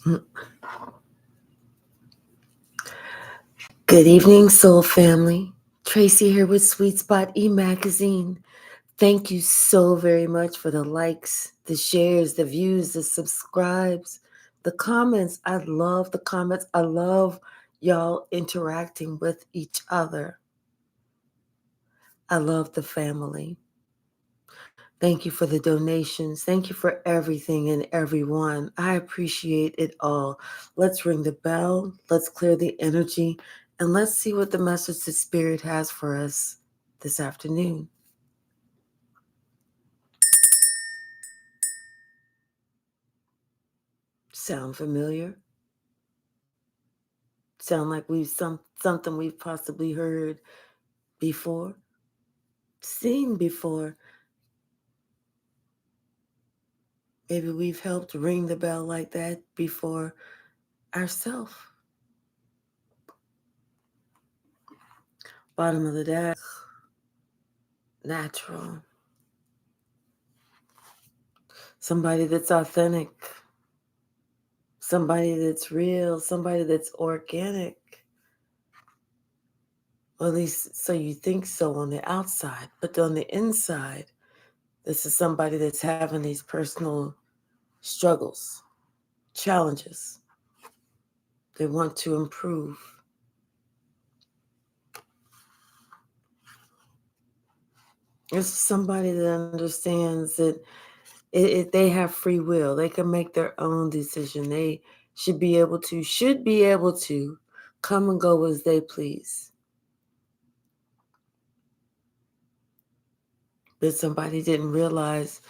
Good evening, soul family. Tracy here with Sweet Spot e-magazine. Thank you so very much for the likes, the shares, the views, the subscribes, the comments. I love the comments. I love y'all interacting with each other. I love the family. Thank you for the donations. Thank you for everything and everyone. I appreciate it all. Let's ring the bell. Let's clear the energy. And let's see what the message the Spirit has for us this afternoon. Sound familiar? Sound like something we've possibly heard before? Seen before? Maybe we've helped ring the bell like that before ourselves. Bottom of the deck. Natural. Somebody that's authentic. Somebody that's real, somebody that's organic. Or at least so you think so on the outside. But on the inside, this is somebody that's having these personal struggles, challenges. They want to improve. This is somebody that understands that they have free will. They can make their own decision. They should be able to come and go as they please. But somebody didn't realize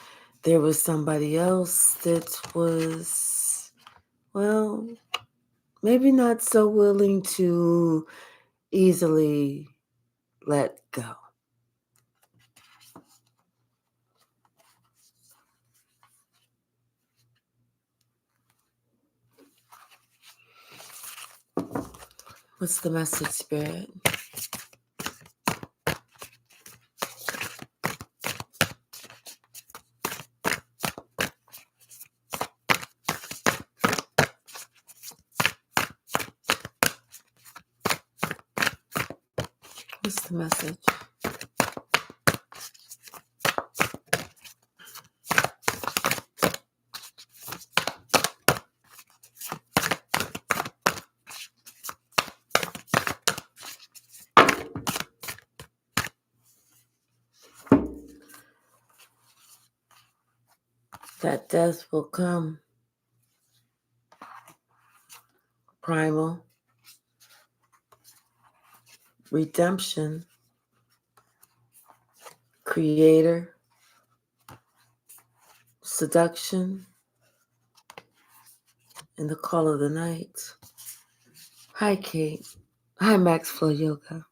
there was somebody else that was, well, maybe not so willing to easily let go. What's the message, Spirit? What's the message? That death will come. Primal. Redemption. Creator. Seduction. And the call of the night. Hi, Kate. Hi, Max Flow Yoga.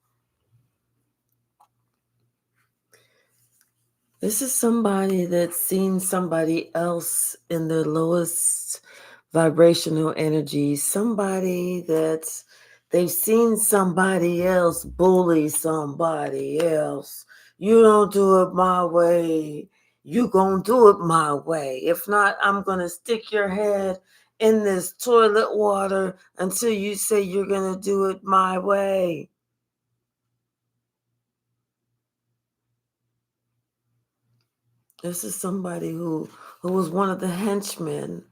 This is somebody that's seen somebody else in their lowest vibrational energy. Somebody that's they've seen somebody else bully somebody else. You don't do it my way. You gonna do it my way. If not, I'm gonna stick your head in this toilet water until you say you're gonna do it my way. This is somebody who was one of the henchmen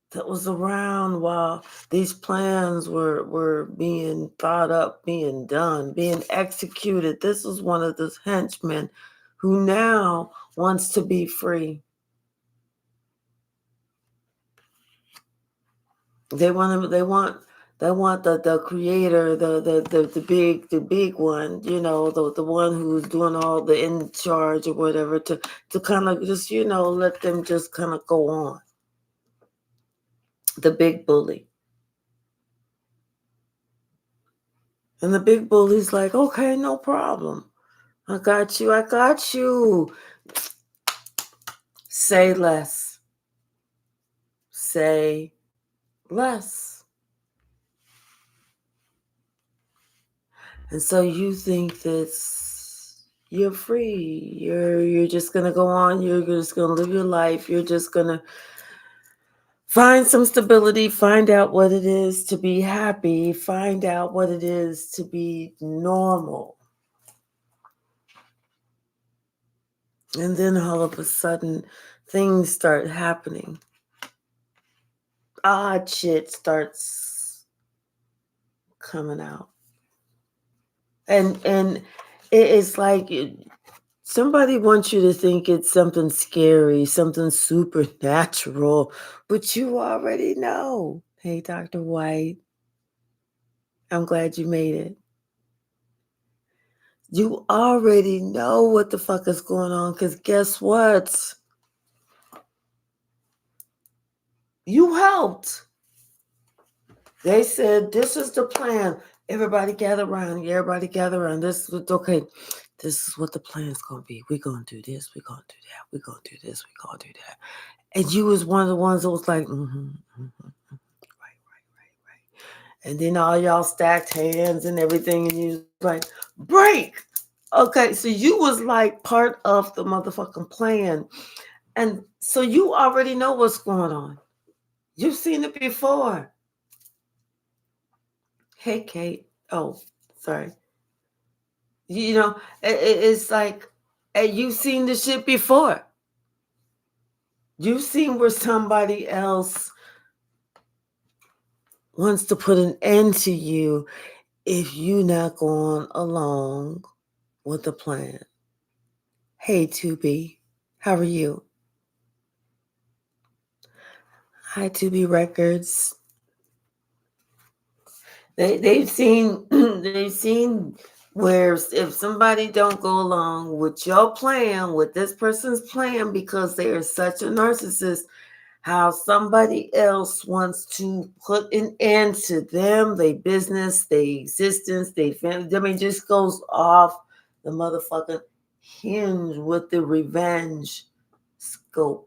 that was around while these plans were being thought up, being done, being executed. This was one of those henchmen who now wants to be free. They want the creator, the big one, the one who's doing all the in charge or whatever to kind of just, let them just kind of go on. The big bully. And the big bully's like, okay, no problem. I got you. Say less. Say less. And so you think that you're free. You're just gonna go on. You're just gonna live your life. You're just gonna Find some stability, find out what it is to be happy, find out what it is to be normal. And then all of a sudden, things start happening. Odd shit starts coming out. And it's like somebody wants you to think it's something scary, something supernatural, but you already know. Hey, Dr. White, I'm glad you made it. You already know what the fuck is going on, because guess what? You helped. They said, this is the plan. Everybody gather around. Everybody gather around. This is okay. This is what the plan's going to be. We're going to do this. We're going to do that. We're going to do this. We're going to do that. And you was one of the ones that was like, right. And then all y'all stacked hands and everything. And you was like, break. Okay, so you was like part of the motherfucking plan. And so you already know what's going on. You've seen it before. Hey, Kate. Oh, sorry. You know, it's like, hey, you've seen this shit before. You've seen where somebody else wants to put an end to you if you not going along with the plan. Hey, 2B, how are you? Hi, 2B Records. They've seen they've seen where if somebody don't go along with your plan, with this person's plan, because they are such a narcissist, how somebody else wants to put an end to them, their business, their existence, their family. I mean, just goes off the motherfucking hinge with the revenge scope.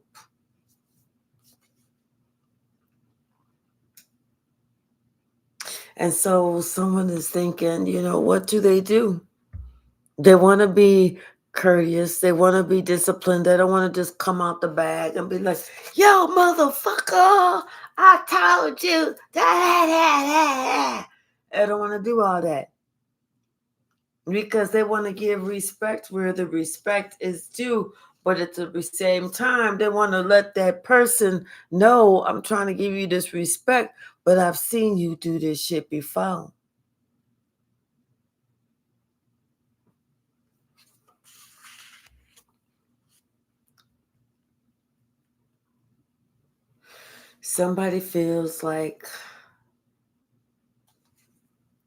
And so someone is thinking, what do? They want to be courteous. They want to be disciplined. They don't want to just come out the bag and be like, yo, motherfucker, I told you. I don't want to do all that. Because they want to give respect where the respect is due. But at the same time, they want to let that person know, I'm trying to give you this respect, but I've seen you do this shit before. Somebody feels like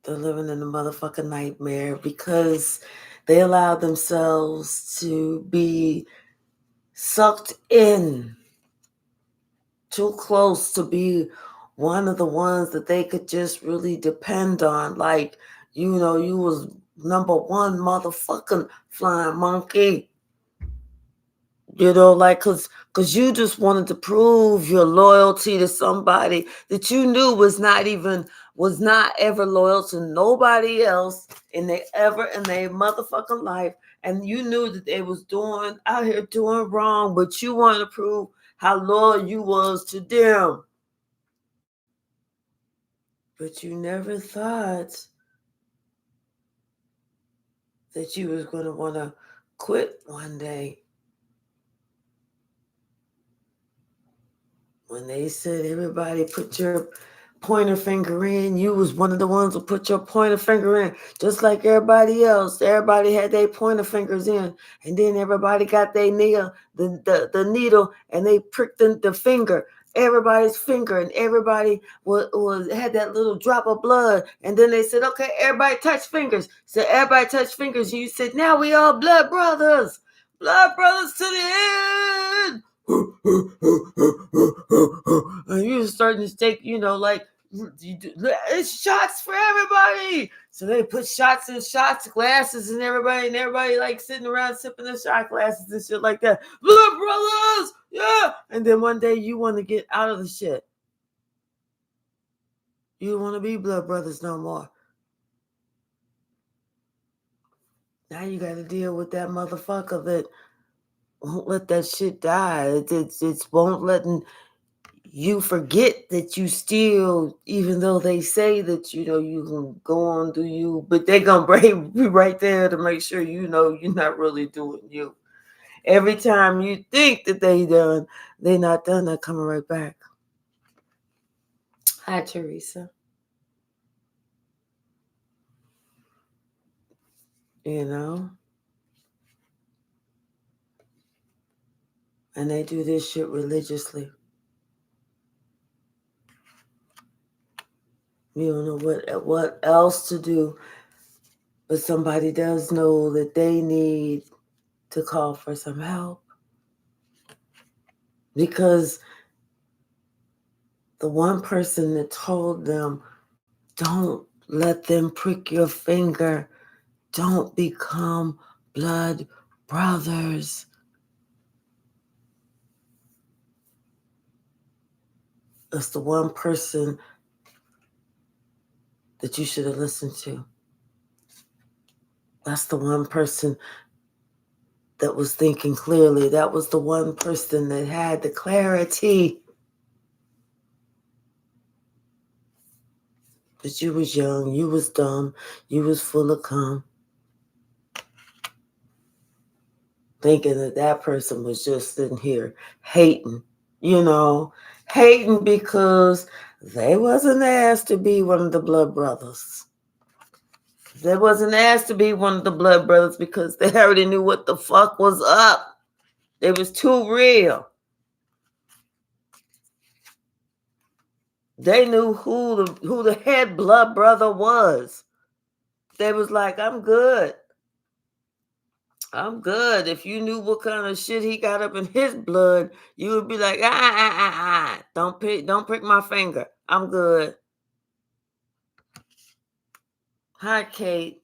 they're living in a motherfucking nightmare because they allow themselves to be sucked in too close to be one of the ones that they could just really depend on. Like, you was number one motherfucking flying monkey. Like, cause you just wanted to prove your loyalty to somebody that you knew was not ever loyal to nobody else in their motherfucking life. And you knew that they was out here doing wrong, but you wanted to prove how loyal you was to them. But you never thought that you was going to want to quit one day. When they said everybody put your pointer finger in, you was one of the ones who put your pointer finger in, just like everybody else. Everybody had their pointer fingers in, and then everybody got their needle, the needle, and they pricked the finger, everybody's finger, and everybody was had that little drop of blood. And then they said, okay, everybody touch fingers. So everybody touch fingers, and you said, now we all blood brothers to the end. And you starting to take, like, it's shots for everybody. So they put shots in shots glasses, and everybody like sitting around sipping the shot glasses and shit like that. Blood brothers, yeah. And then one day you want to get out of the shit. You don't want to be blood brothers no more. Now you got to deal with that motherfucker that won't let that shit die. It's won't letting you forget that you still, even though they say that, you can go on, do you, but they're going to bring you right there to make sure you're not really doing you. Every time you think that they're not done, they're coming right back. Hi, Teresa. And they do this shit religiously. You don't know what else to do, but somebody does know that they need to call for some help. Because the one person that told them, don't let them prick your finger, don't become blood brothers. It's the one person that you should have listened to. That's the one person that was thinking clearly. That was the one person that had the clarity. But you was young, you was dumb, you was full of cum. Thinking that person was just sitting here hating, hating because they wasn't asked to be one of the blood brothers. They wasn't asked to be one of the blood brothers because they already knew what the fuck was up. It was too real. They knew who the head blood brother was. They was like, I'm good. I'm good. If you knew what kind of shit he got up in his blood, you would be like, Don't prick my finger. I'm good. Hi, Kate.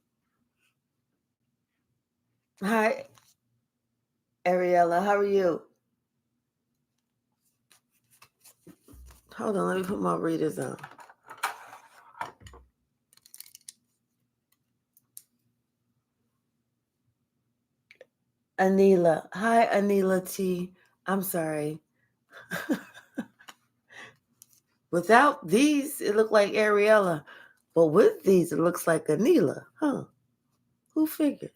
Hi, Ariella. How are you? Hold on, let me put my readers on. Anila. Hi, Anila T. I'm sorry. Without these, it looked like Ariella. But with these, it looks like Anila. Huh? Who figured?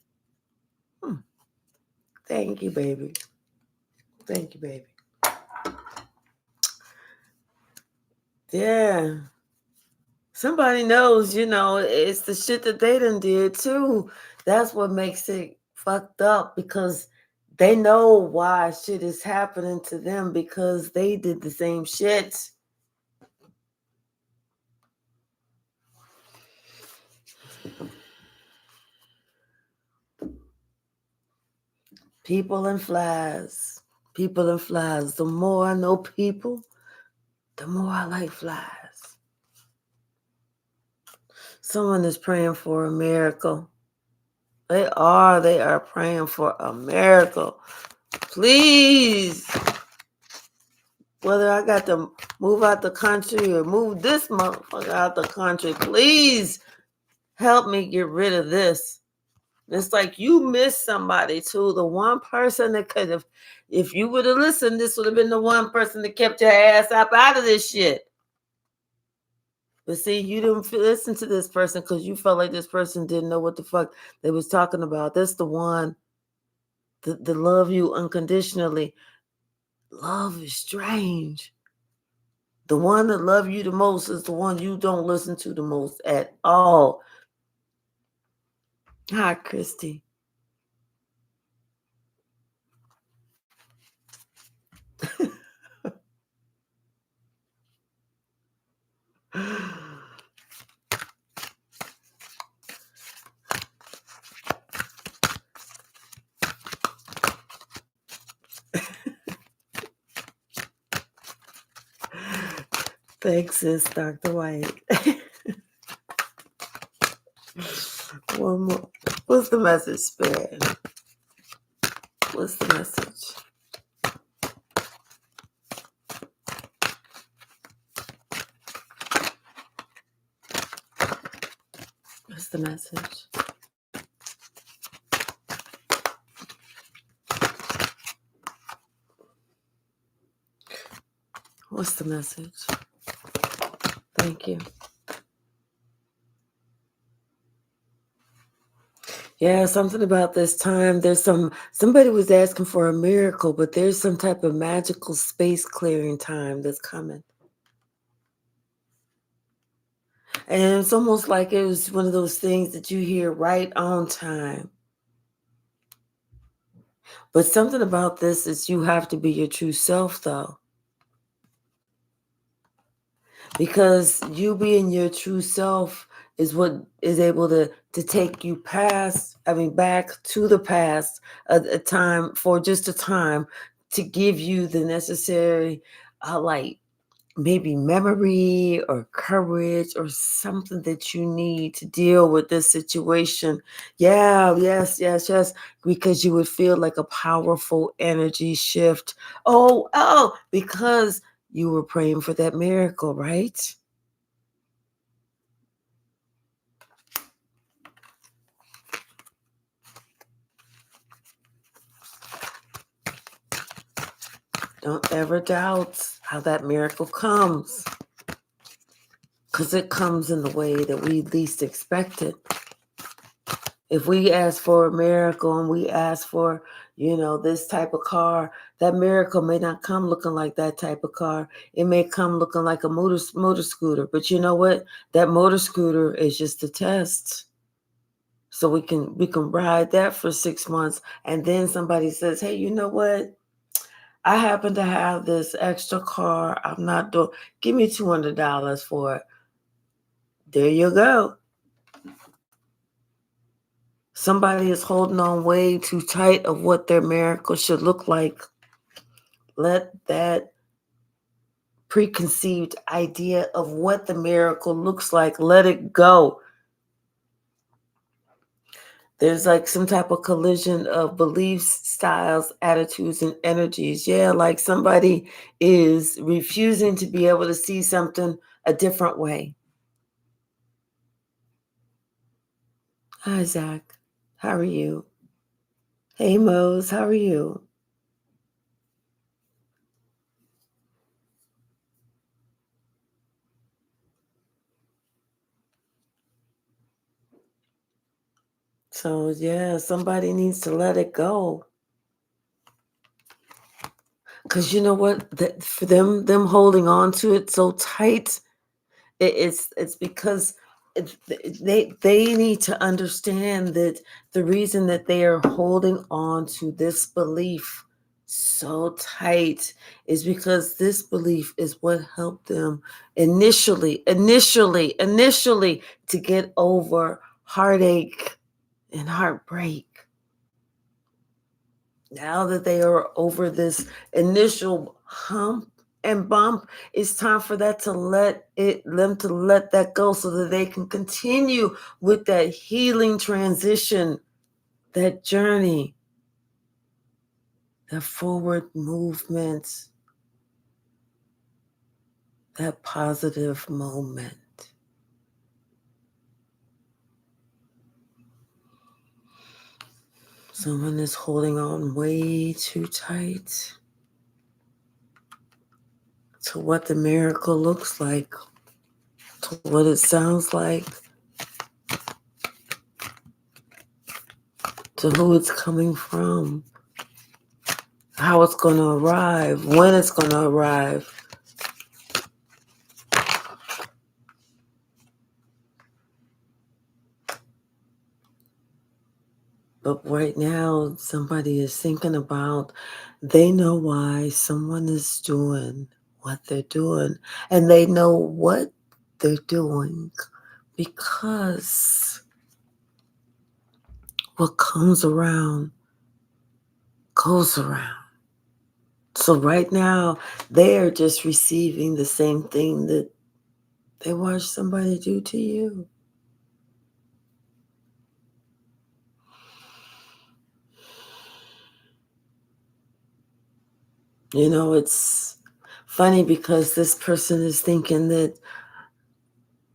Thank you, baby. Thank you, baby. Yeah. Somebody knows, it's the shit that they done did too. That's what makes it fucked up, because they know why shit is happening to them, because they did the same shit. People and flies. People and flies. The more I know people, the more I like flies. Someone is praying for a miracle. They are praying for a miracle. Please. Whether I got to move out the country or move this motherfucker out the country, please help me get rid of this. It's like you missed somebody too. The one person that could have, if you would have listened, this would have been the one person that kept your ass up out of this shit. But see, you didn't listen to this person because you felt like this person didn't know what the fuck they was talking about. That's the one that love you unconditionally. Love is strange. The one that love you the most is the one you don't listen to the most at all. Hi, Christy. Thanks, sis, Dr. White. One more. What's the message, Spirit? What's the message? What's the message? What's the message? Thank you. Yeah, something about this time. There's somebody was asking for a miracle, but there's some type of magical space clearing time that's coming. And it's almost like it was one of those things that you hear right on time. But something about this is you have to be your true self, though. Because you being your true self is what is able to take you back to the past, a time for just a time to give you the necessary, like maybe memory or courage or something that you need to deal with this situation. Yeah, yes, because you would feel like a powerful energy shift. Oh, because you were praying for that miracle, right? Don't ever doubt how that miracle comes, because it comes in the way that we least expect it. If we ask for a miracle and we ask for, this type of car, that miracle may not come looking like that type of car. It may come looking like a motor scooter. But you know what? That motor scooter is just a test. So we can ride that for 6 months. And then somebody says, hey, you know what? I happen to have this extra car. I'm not doing, give me $200 for it. There you go. Somebody is holding on way too tight of what their miracle should look like. Let that preconceived idea of what the miracle looks like, let it go. There's like some type of collision of beliefs, styles, attitudes, and energies. Yeah, like somebody is refusing to be able to see something a different way. Hi, Zach. How are you? Hey, Mose. How are you? So, yeah, somebody needs to let it go. Because you know what? That for them holding on to it so tight, it's because they need to understand that the reason that they are holding on to this belief so tight is because this belief is what helped them initially to get over heartache and heartbreak. Now that they are over this initial hump and bump, it's time for them to let that go so that they can continue with that healing transition, that journey, that forward movement, that positive moment. Someone is holding on way too tight to what the miracle looks like, to what it sounds like, to who it's coming from, how it's going to arrive, when it's going to arrive. But right now, somebody is thinking about, they know why someone is doing what they're doing, and they know what they're doing because what comes around goes around. So right now, they are just receiving the same thing that they watched somebody do to you. It's funny because this person is thinking that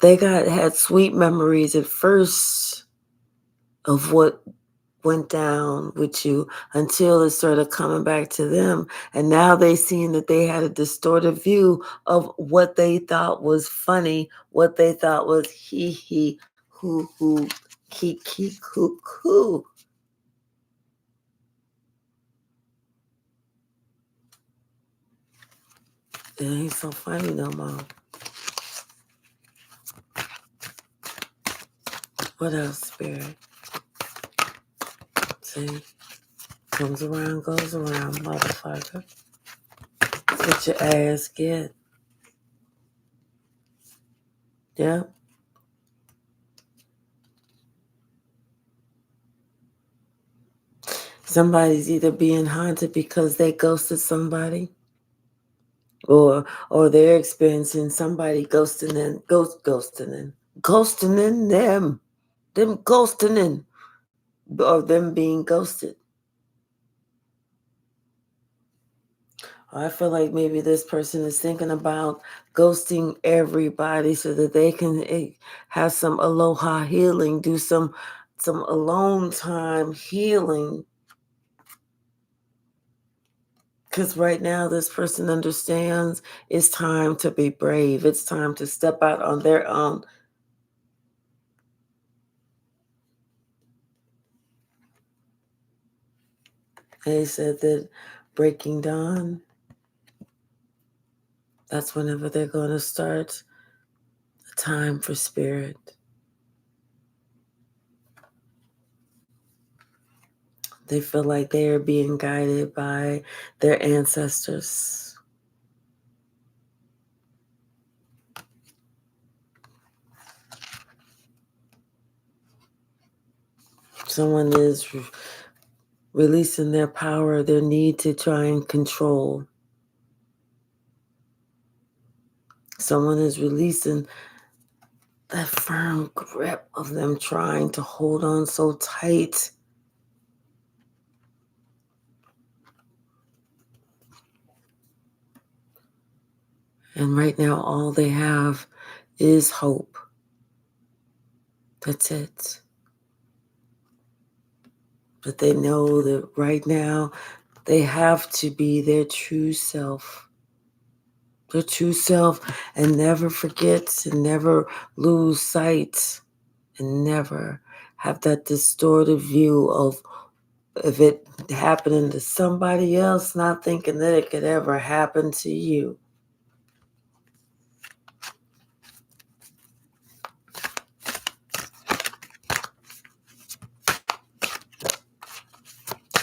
they had sweet memories at first of what went down with you until it started coming back to them. And now they seen that they had a distorted view of what they thought was funny, what they thought was hee hee, hoo, kiki, coo. It ain't so funny no more. What else, Spirit? See? Comes around, goes around, motherfucker. That's what your ass get. Yeah. Somebody's either being haunted because they ghosted somebody, or they're experiencing somebody ghosting them ghosting, or them being ghosted. I feel like maybe this person is thinking about ghosting everybody so that they can have some aloha healing, do some alone time healing. Because right now this person understands it's time to be brave. It's time to step out on their own. They said that breaking dawn, that's whenever they're going to start a time for spirit. They feel like they are being guided by their ancestors. Someone is releasing their power, their need to try and control. Someone is releasing that firm grip of them trying to hold on so tight. And right now, all they have is hope. That's it. But they know that right now, they have to be their true self. Their true self, and never forget and never lose sight and never have that distorted view of if it happening to somebody else, not thinking that it could ever happen to you.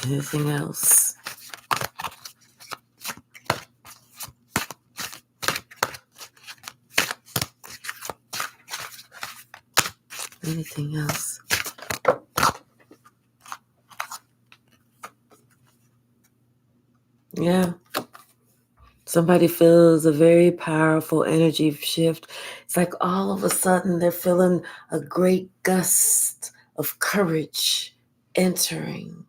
Anything else? Anything else? Yeah. Somebody feels a very powerful energy shift. It's like all of a sudden they're feeling a great gust of courage entering.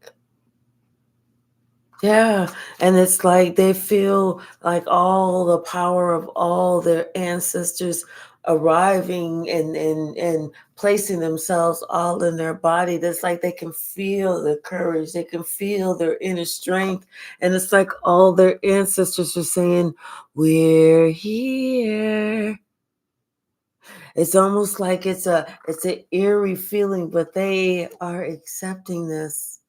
Yeah, and it's like they feel like all the power of all their ancestors arriving and placing themselves all in their body. That's like they can feel the courage, they can feel their inner strength, and it's like all their ancestors are saying, "We're here." It's almost like it's an eerie feeling, but they are accepting this.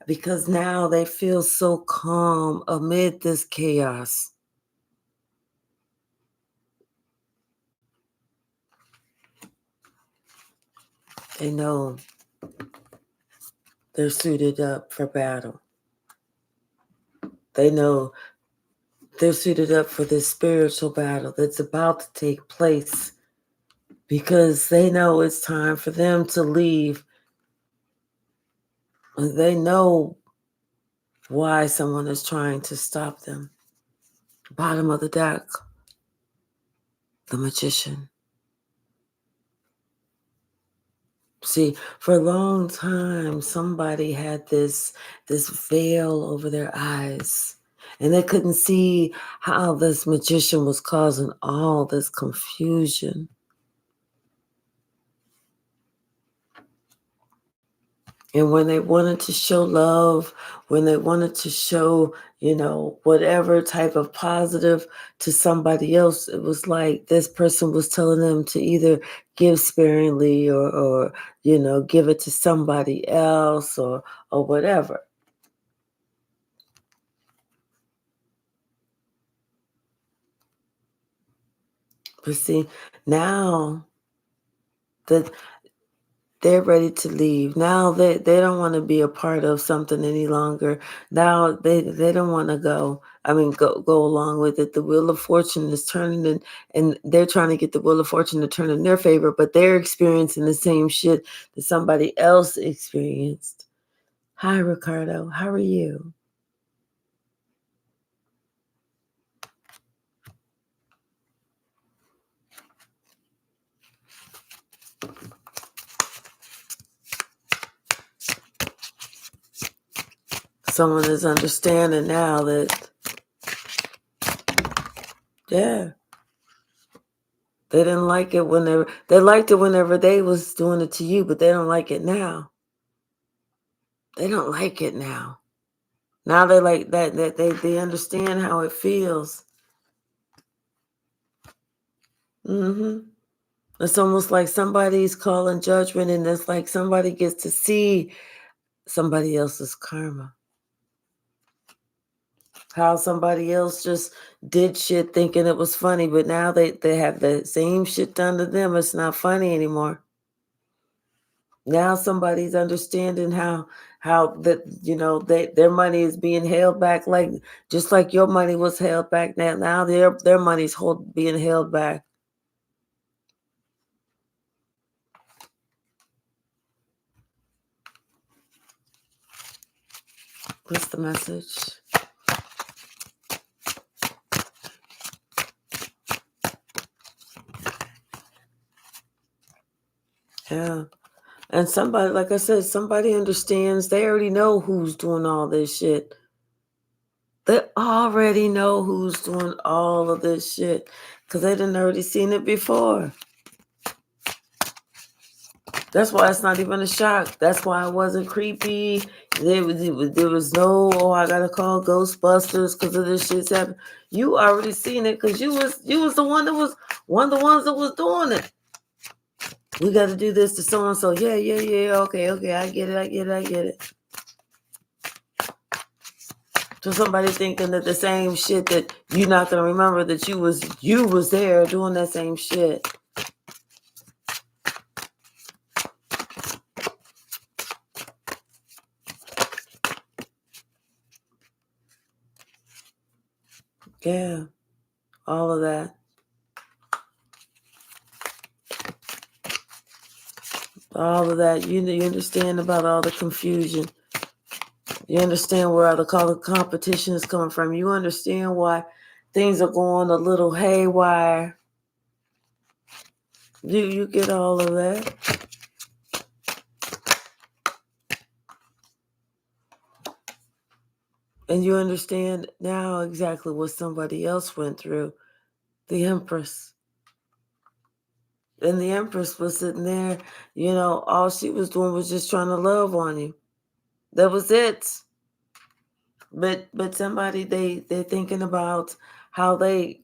Because now they feel so calm amid this chaos. They know they're suited up for battle. They know they're suited up for this spiritual battle that's about to take place, because they know it's time for them to leave. They know why someone is trying to stop them. Bottom of the deck, the magician. See, for a long time, somebody had this veil over their eyes, and they couldn't see how this magician was causing all this confusion. And when they wanted to show love, when they wanted to show, whatever type of positive to somebody else, it was like this person was telling them to either give sparingly or give it to somebody else or whatever. But see, now that they're ready to leave. Now they don't want to be a part of something any longer. Now they don't want to go. I mean, go along with it. The wheel of fortune is turning, and they're trying to get the wheel of fortune to turn in their favor, but they're experiencing the same shit that somebody else experienced. Hi, Ricardo. How are you? Someone is understanding now that, yeah, they didn't like it whenever they liked it whenever they was doing it to you, but they don't like it now. They don't like it now. Now they like that they understand how it feels. It's almost like somebody's calling judgment, and it's like somebody gets to see somebody else's karma. How somebody else just did shit thinking it was funny, but now they have the same shit done to them. It's not funny anymore. Now somebody's understanding how that their money is being held back, like just like your money was held back. Now their money's being held back. What's the message? Yeah. And somebody, like I said, somebody understands. They already know who's doing all this shit. They already know who's doing all of this shit because they done already seen it before. That's why it's not even a shock. That's why it wasn't creepy. There was no, oh, I gotta call Ghostbusters because of this shit's happening. You already seen it because you was the one that was one of the ones that was doing it. We got to do this to so and so. Yeah. Okay. I get it. So somebody thinking that the same shit that you're not gonna remember that you was there doing that same shit. Yeah, all of that. All of that. You understand about all the confusion. You understand where all the competition is coming from. You understand why things are going a little haywire. You get all of that. And you understand now exactly what somebody else went through. The Empress. And the Empress was sitting there, all she was doing was just trying to love on you. That was it. But somebody they're thinking about how they,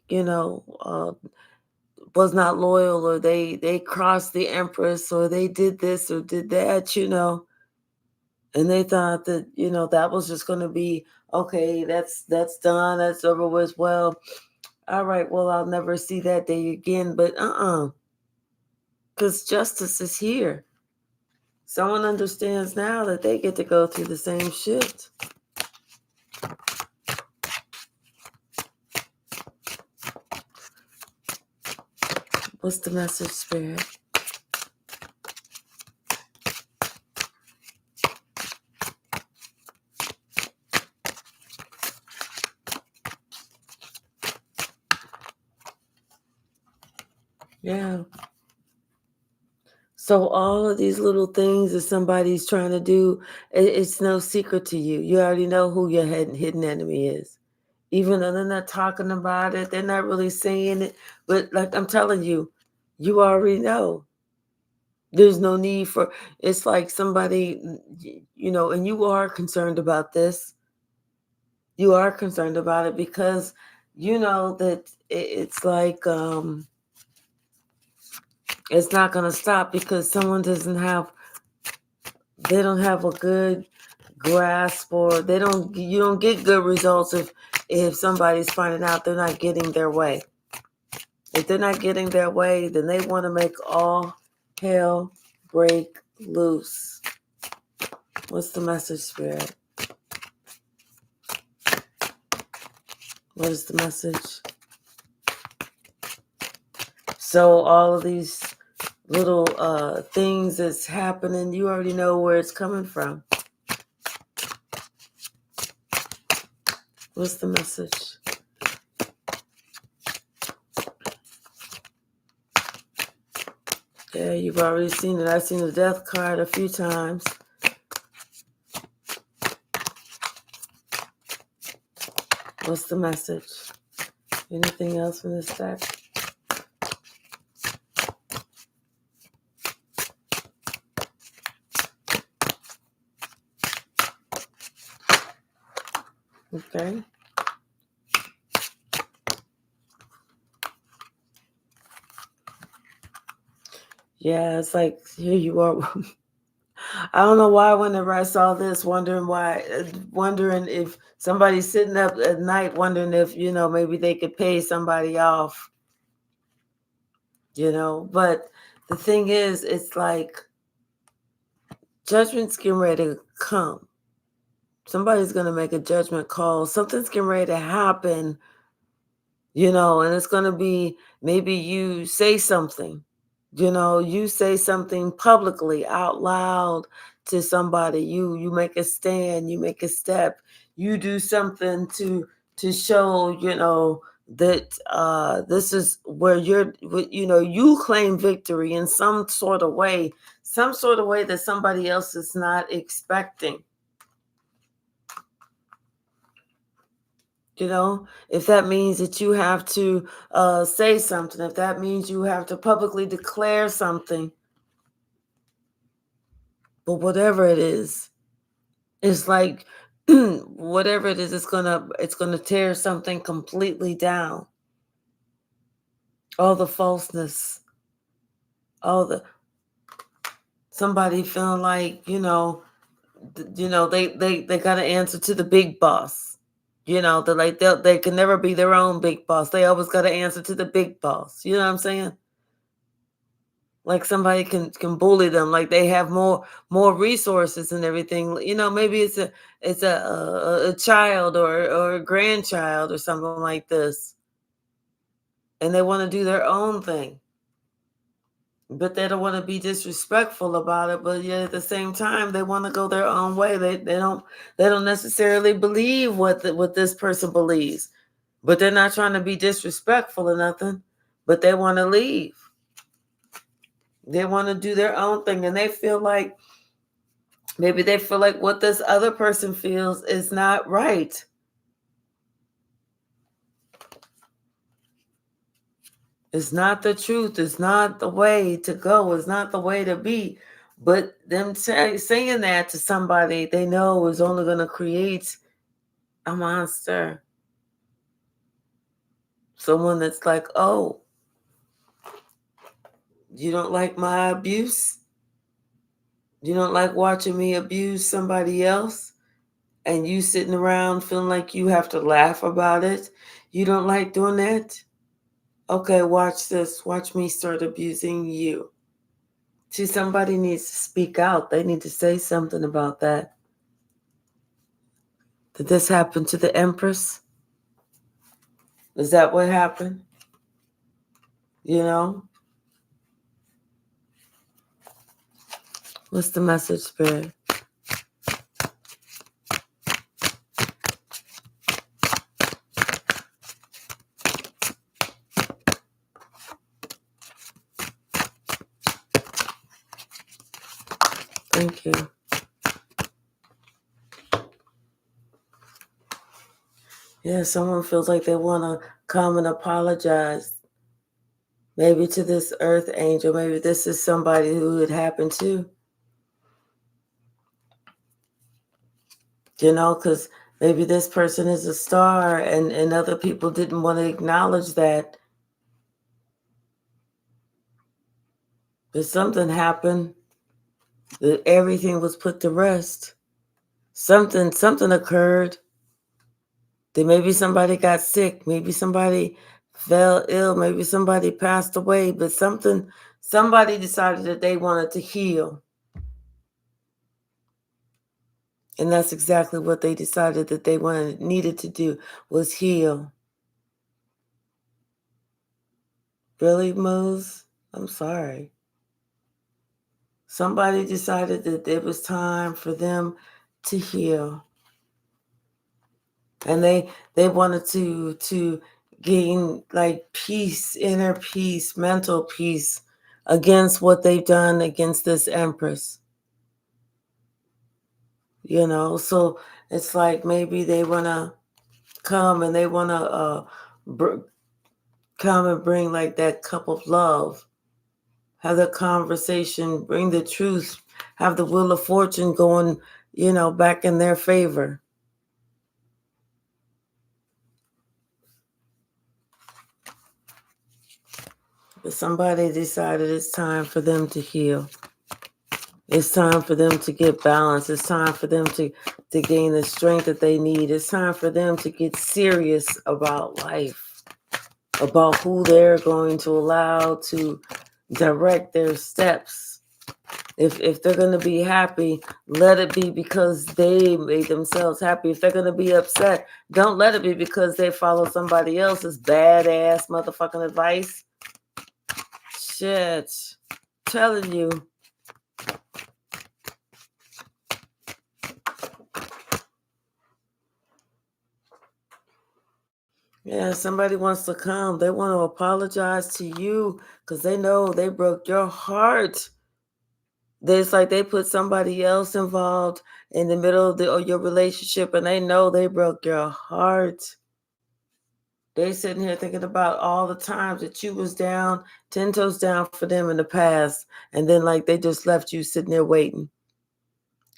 was not loyal, or they crossed the Empress, or they did this or did that, and they thought that, that was just gonna be okay, that's done, that's over with. Well, all right, well, I'll never see that day again, but because justice is here. Someone understands now that they get to go through the same shit. What's the message, Spirit? Yeah. So all of these little things that somebody's trying to do, it's no secret to you. You already know who your hidden enemy is. Even though they're not talking about it, they're not really saying it. But like I'm telling you, you already know. There's no need for, it's like somebody, and you are concerned about this. You are concerned about it because you know that it's like, it's not going to stop because someone they don't have a good grasp, or you don't get good results if somebody's finding out they're not getting their way. If they're not getting their way, then they want to make all hell break loose. What's the message, Spirit? What is the message? So all of these little things that's happening, you already know where it's coming from. What's the message? Yeah, you've already seen it. I've seen the death card a few times. What's the message? Anything else from this deck? Okay. Yeah, it's like, here you are. I don't know why whenever I saw this, wondering if somebody's sitting up at night wondering if, maybe they could pay somebody off, But the thing is, it's like judgment's getting ready to come. Somebody's going to make a judgment call. Something's getting ready to happen, and it's going to be, maybe you say something. You say something publicly out loud to somebody. You make a stand, you make a step, you do something to show, that this is where you claim victory in some sort of way that somebody else is not expecting. If that means that you have to say something, if that means you have to publicly declare something, but whatever it is, it's like whatever it is, it's gonna tear something completely down. All the falseness, somebody feeling like they got to answer to the big boss. They're like they can never be their own big boss. They always got to answer to the big boss. You know what I'm saying? Like somebody can bully them, like they have more resources and everything. Maybe it's a child or a grandchild or something like this, and they want to do their own thing, but they don't want to be disrespectful about it. But yet at the same time, they want to go their own way. They don't necessarily believe what this person believes, but they're not trying to be disrespectful or nothing. But they want to leave. They want to do their own thing, and they feel like what this other person feels is not right. It's not the truth. It's not the way to go. It's not the way to be. But them saying that to somebody they know is only going to create a monster. Someone that's like, oh, you don't like my abuse? You don't like watching me abuse somebody else? And you sitting around feeling like you have to laugh about it? You don't like doing that? Okay, watch this. Watch me start abusing you. See, somebody needs to speak out. They need to say something about that. Did this happen to the Empress? Is that what happened? What's the message, Spirit? Thank you. Yeah, someone feels like they want to come and apologize. Maybe to this earth angel, maybe this is somebody who it happened to. You know, because maybe this person is a star and other people didn't want to acknowledge that. But something happened that everything was put to rest. Something occurred. That maybe somebody got sick, maybe somebody fell ill, maybe somebody passed away, but somebody decided that they wanted to heal. And that's exactly what they decided that they needed to do, was heal. Really, Moose? I'm sorry. Somebody decided that it was time for them to heal. And they wanted to gain like peace, inner peace, mental peace against what they've done against this empress. You know, so it's like maybe they want to come and they want to come and bring like that cup of love, have the conversation, bring the truth, have the wheel of fortune going, you know, back in their favor. But somebody decided it's time for them to heal. It's time for them to get balance. It's time for them to gain the strength that they need. It's time for them to get serious about life, about who they're going to allow to direct their steps. If they're going to be happy, let it be because they made themselves happy. If they're going to be upset, don't let it be because they follow somebody else's badass motherfucking advice. Shit. Telling you. Yeah, somebody wants to come. They want to apologize to you because they know they broke your heart. It's like they put somebody else involved in the middle of your relationship and they know they broke your heart. They sitting here thinking about all the times that you was down, 10 toes down for them in the past. And then like they just left you sitting there waiting.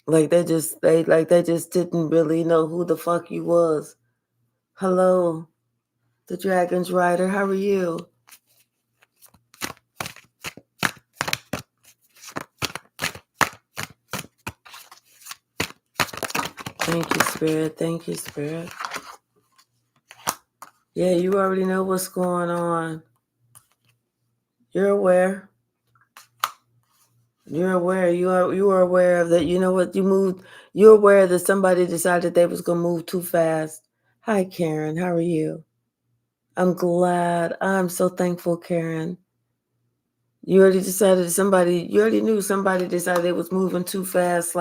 Like they just didn't really know who the fuck you was. Hello, the Dragon's Rider. How are you? Thank you, Spirit. Thank you, Spirit. Yeah, you already know what's going on. You're aware. You're aware. You are aware of that. You know what? You're aware that somebody decided they was gonna move too fast. Hi, Karen. How are you? I'm glad. I'm so thankful, Karen. You already decided you already knew somebody decided they was moving too fast,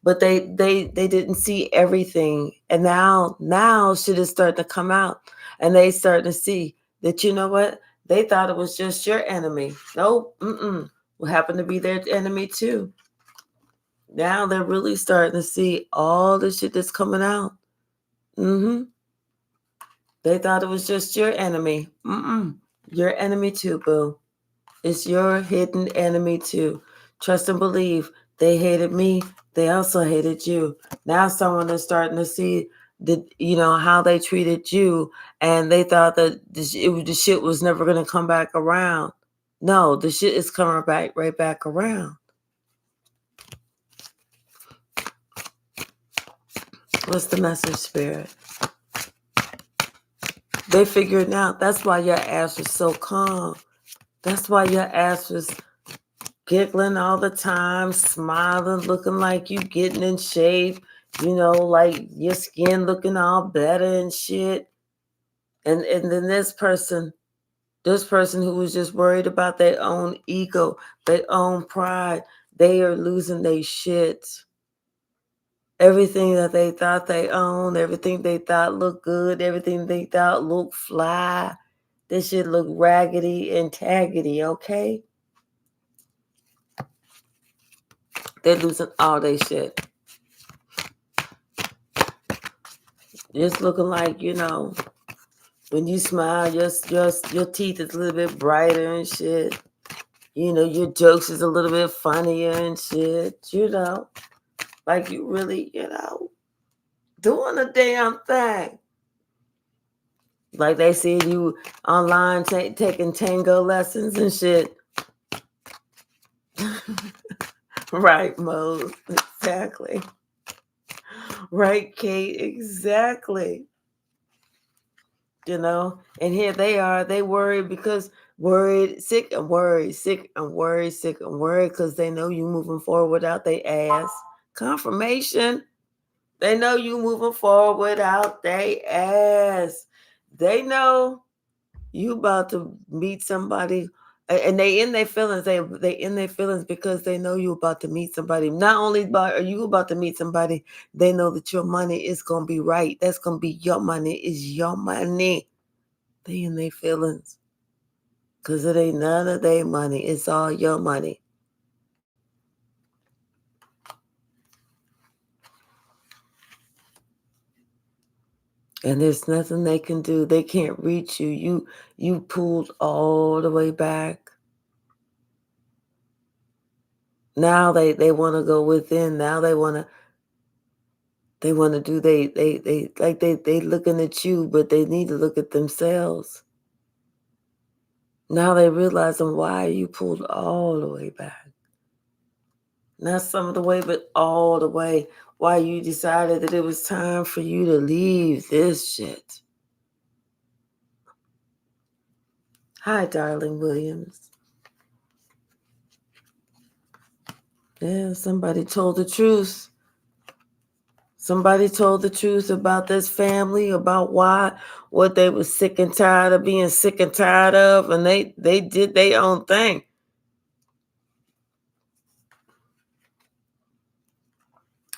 but they didn't see everything. And now shit is starting to come out. And they starting to see that, you know what? They thought it was just your enemy. Nope. Will happen to be their enemy too. Now they're really starting to see all the shit that's coming out. They thought it was just your enemy. Your enemy too, boo. It's your hidden enemy too. Trust and believe. They hated me. They also hated you. Now someone is starting to see how they treated you, and they thought that the shit was never going to come back around. No, the shit is coming right back around. What's the message, Spirit? They figured it out. That's why your ass was so calm. That's why your ass was giggling all the time, smiling, looking like you getting in shape, like your skin looking all better and shit. And then this person who was just worried about their own ego, their own pride, they are losing their shit. Everything that they thought they owned, everything they thought looked good, everything they thought looked fly, this shit look raggedy and taggedy, okay? They're losing all their shit. Just looking like, When you smile, your teeth is a little bit brighter and shit. You know, your jokes is a little bit funnier and shit. You know, like you really, doing the damn thing. Like they said, you online taking tango lessons and shit. Right, Mose. Exactly. Right, Kate. Exactly. You know, and here they are. They worried because worried, sick and worried, sick and worried, sick and worried because they know you moving forward without their ass. Confirmation. They know you moving forward without their ass. They know you about to meet somebody, and they in their feelings. They in their feelings because they know you about to meet somebody. Not only are you about to meet somebody, they know that your money is gonna be right. That's gonna be your money. Is your money. They in their feelings because it ain't none of their money. It's all your money. And there's nothing they can do. They can't reach you. You pulled all the way back. Now they want to go within. Now they want to do they looking at you, but they need to look at themselves. Now they realizing why you pulled all the way back. Not some of the way, but all the way. Why you decided that it was time for you to leave this shit. Hi, darling Williams. Yeah, somebody told the truth. Somebody told the truth about this family, about what they were sick and tired of being sick and tired of, and they did their own thing.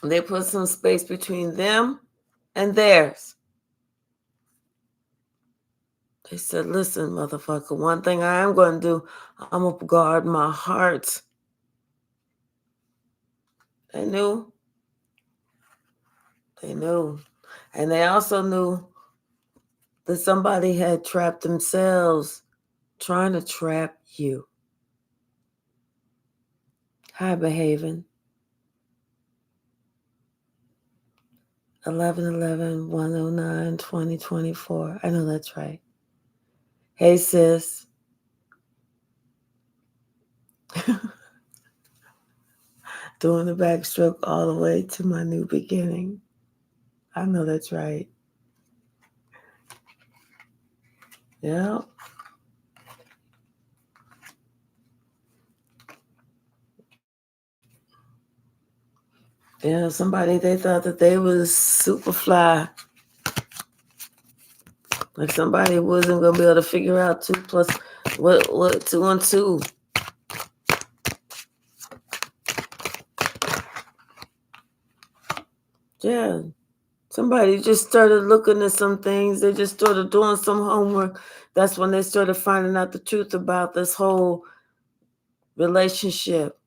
They put some space between them and theirs. They said, listen, motherfucker, one thing I am going to do, I'm going to guard my heart. They knew. They knew. And they also knew that somebody had trapped themselves trying to trap you. Hi, behaving. 11/11/109/2024. I know that's right. Hey, sis. Doing the backstroke all the way to my new beginning. I know that's right. Yeah. Yeah, somebody, they thought that they was super fly. Like somebody wasn't going to be able to figure out 2 plus what 2 and 2. Yeah. Somebody just started looking at some things. They just started doing some homework. That's when they started finding out the truth about this whole relationship.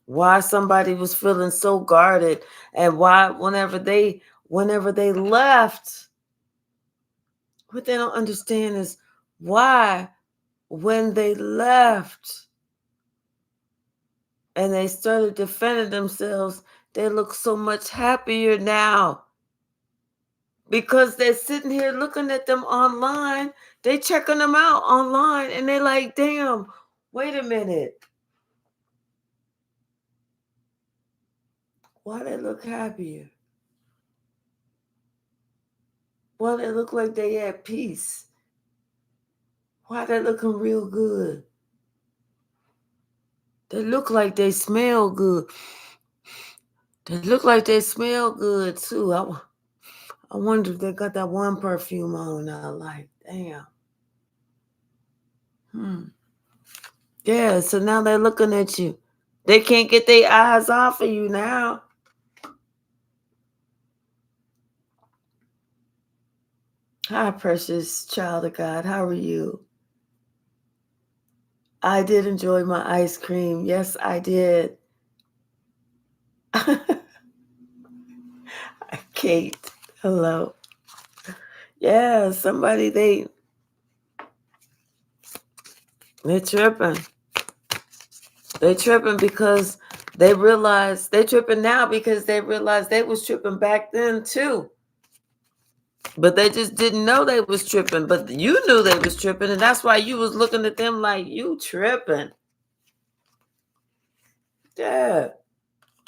Why somebody was feeling so guarded, and why whenever they left, what they don't understand is why when they left and they started defending themselves, they look so much happier now. Because they're sitting here looking at them online, they checking them out online, and they're like, damn, wait a minute. Why they look happier? Why they look like they at peace? Why they looking real good? They look like they smell good. They look like they smell good too. I wonder if they got that one perfume on I like. Damn. Yeah, so now they're looking at you. They can't get their eyes off of you now. Hi, precious child of God. How are you? I did enjoy my ice cream. Yes, I did. Kate, hello. Yeah, somebody, They tripping. They tripping because they realize they tripping now because they realize they was tripping back then too. But they just didn't know they was tripping. But you knew they was tripping, and that's why you was looking at them like you tripping. Yeah,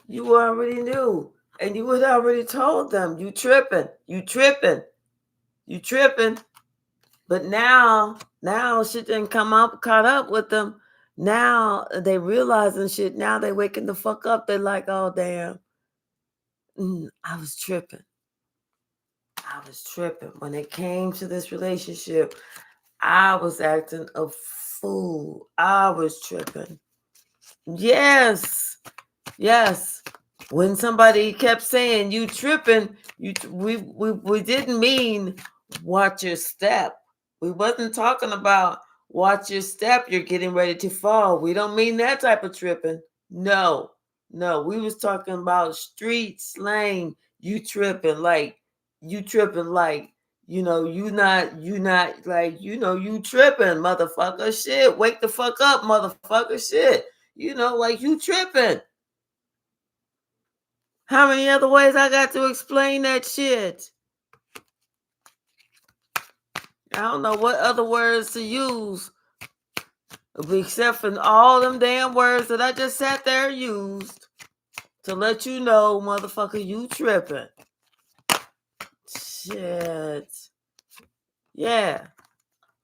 you already knew, and you had already told them you tripping, you tripping, you tripping. But now shit didn't come up, caught up with them. Now they realizing shit. Now they waking the fuck up. They like, oh damn, I was tripping. I was tripping when it came to this relationship. I was acting a fool. I was tripping. Yes. Yes. When somebody kept saying you tripping, we didn't mean watch your step. We wasn't talking about watch your step, you're getting ready to fall. We don't mean that type of tripping. No. No, we was talking about street slang. You tripping like you not like you tripping, motherfucker. Shit, wake the fuck up, motherfucker. Shit, like you tripping. How many other ways I got to explain that shit? I don't know what other words to use except for all them damn words that I just sat there and used to let you know, motherfucker, you tripping. Shit. Yeah.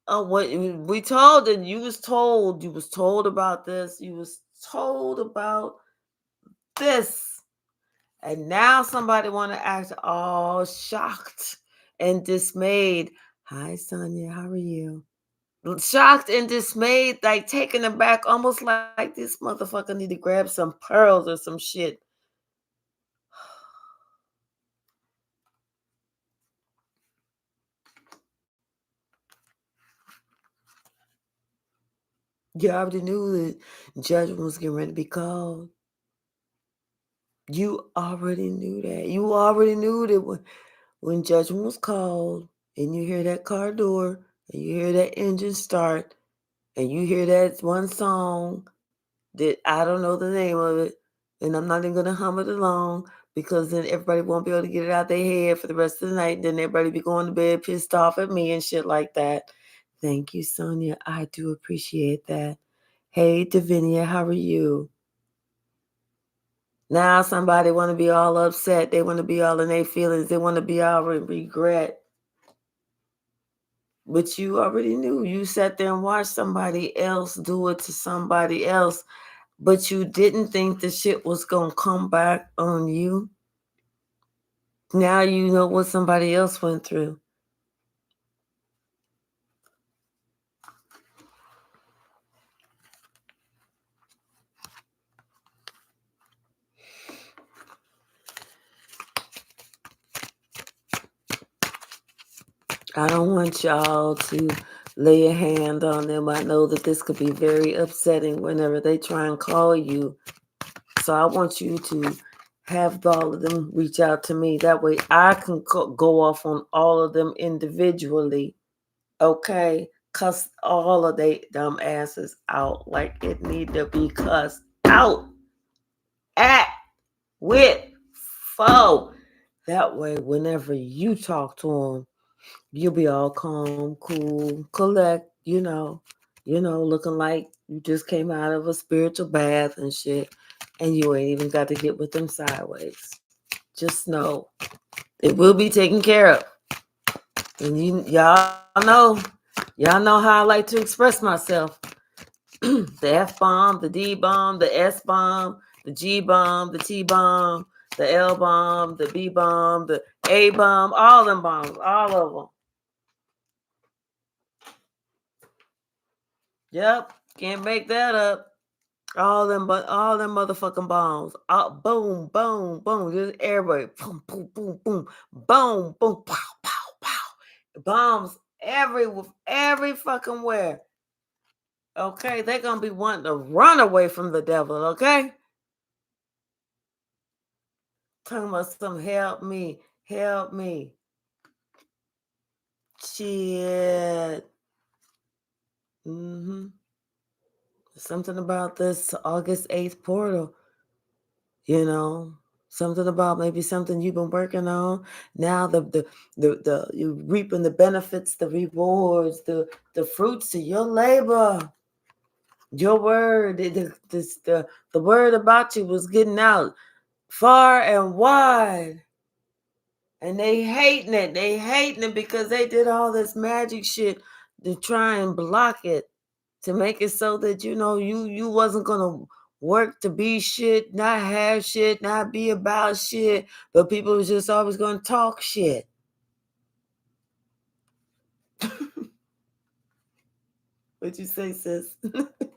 Oh, what we told and you was told about this. You was told about this. And now somebody want to act all shocked and dismayed. Hi, Sonia. How are you? Shocked and dismayed, like taken aback, almost like this motherfucker need to grab some pearls or some shit. You already knew that judgment was getting ready to be called. You already knew that. You already knew that when judgment was called and you hear that car door and you hear that engine start and you hear that one song that I don't know the name of it, and I'm not even gonna hum it along because then everybody won't be able to get it out their head for the rest of the night. Then everybody be going to bed pissed off at me and shit like that. Thank you, Sonia. I do appreciate that. Hey, Davinia, how are you? Now somebody want to be all upset. They want to be all in their feelings. They want to be all in regret. But you already knew. You sat there and watched somebody else do it to somebody else. But you didn't think the shit was going to come back on you. Now you know what somebody else went through. I don't want y'all to lay a hand on them. I know that this could be very upsetting whenever they try and call you. So I want you to have all of them reach out to me. That way I can go off on all of them individually. Okay? Cuss all of they dumb asses out like it need to be cussed out. At, with, foe. That way, whenever you talk to them, you'll be all calm, cool, collect, looking like you just came out of a spiritual bath and shit, and you ain't even got to get with them sideways. Just know it will be taken care of. And y'all know how I like to express myself. The F bomb, the D bomb, the S bomb, the G bomb, the T bomb, the L bomb, the B bomb, the A bomb, all them bombs, all of them. Yep, can't make that up. All them motherfucking bombs. Boom, boom, boom. Just everywhere. Boom, boom, boom, boom. Boom, boom, pow, pow, pow. Bombs every fucking where. Okay, they're gonna be wanting to run away from the devil, okay? Talking about some help me, help me. Shit. Mm-hmm. Something about this August 8th portal, you know, something about maybe something you've been working on. Now the you're reaping the benefits, the rewards, the fruits of your labor. Your word, the word about you was getting out far and wide. And they hating it. They hating it because they did all this magic shit to try and block it, to make it so that you wasn't gonna work to be shit, not have shit, not be about shit, but people was just always gonna talk shit. What'd you say, sis?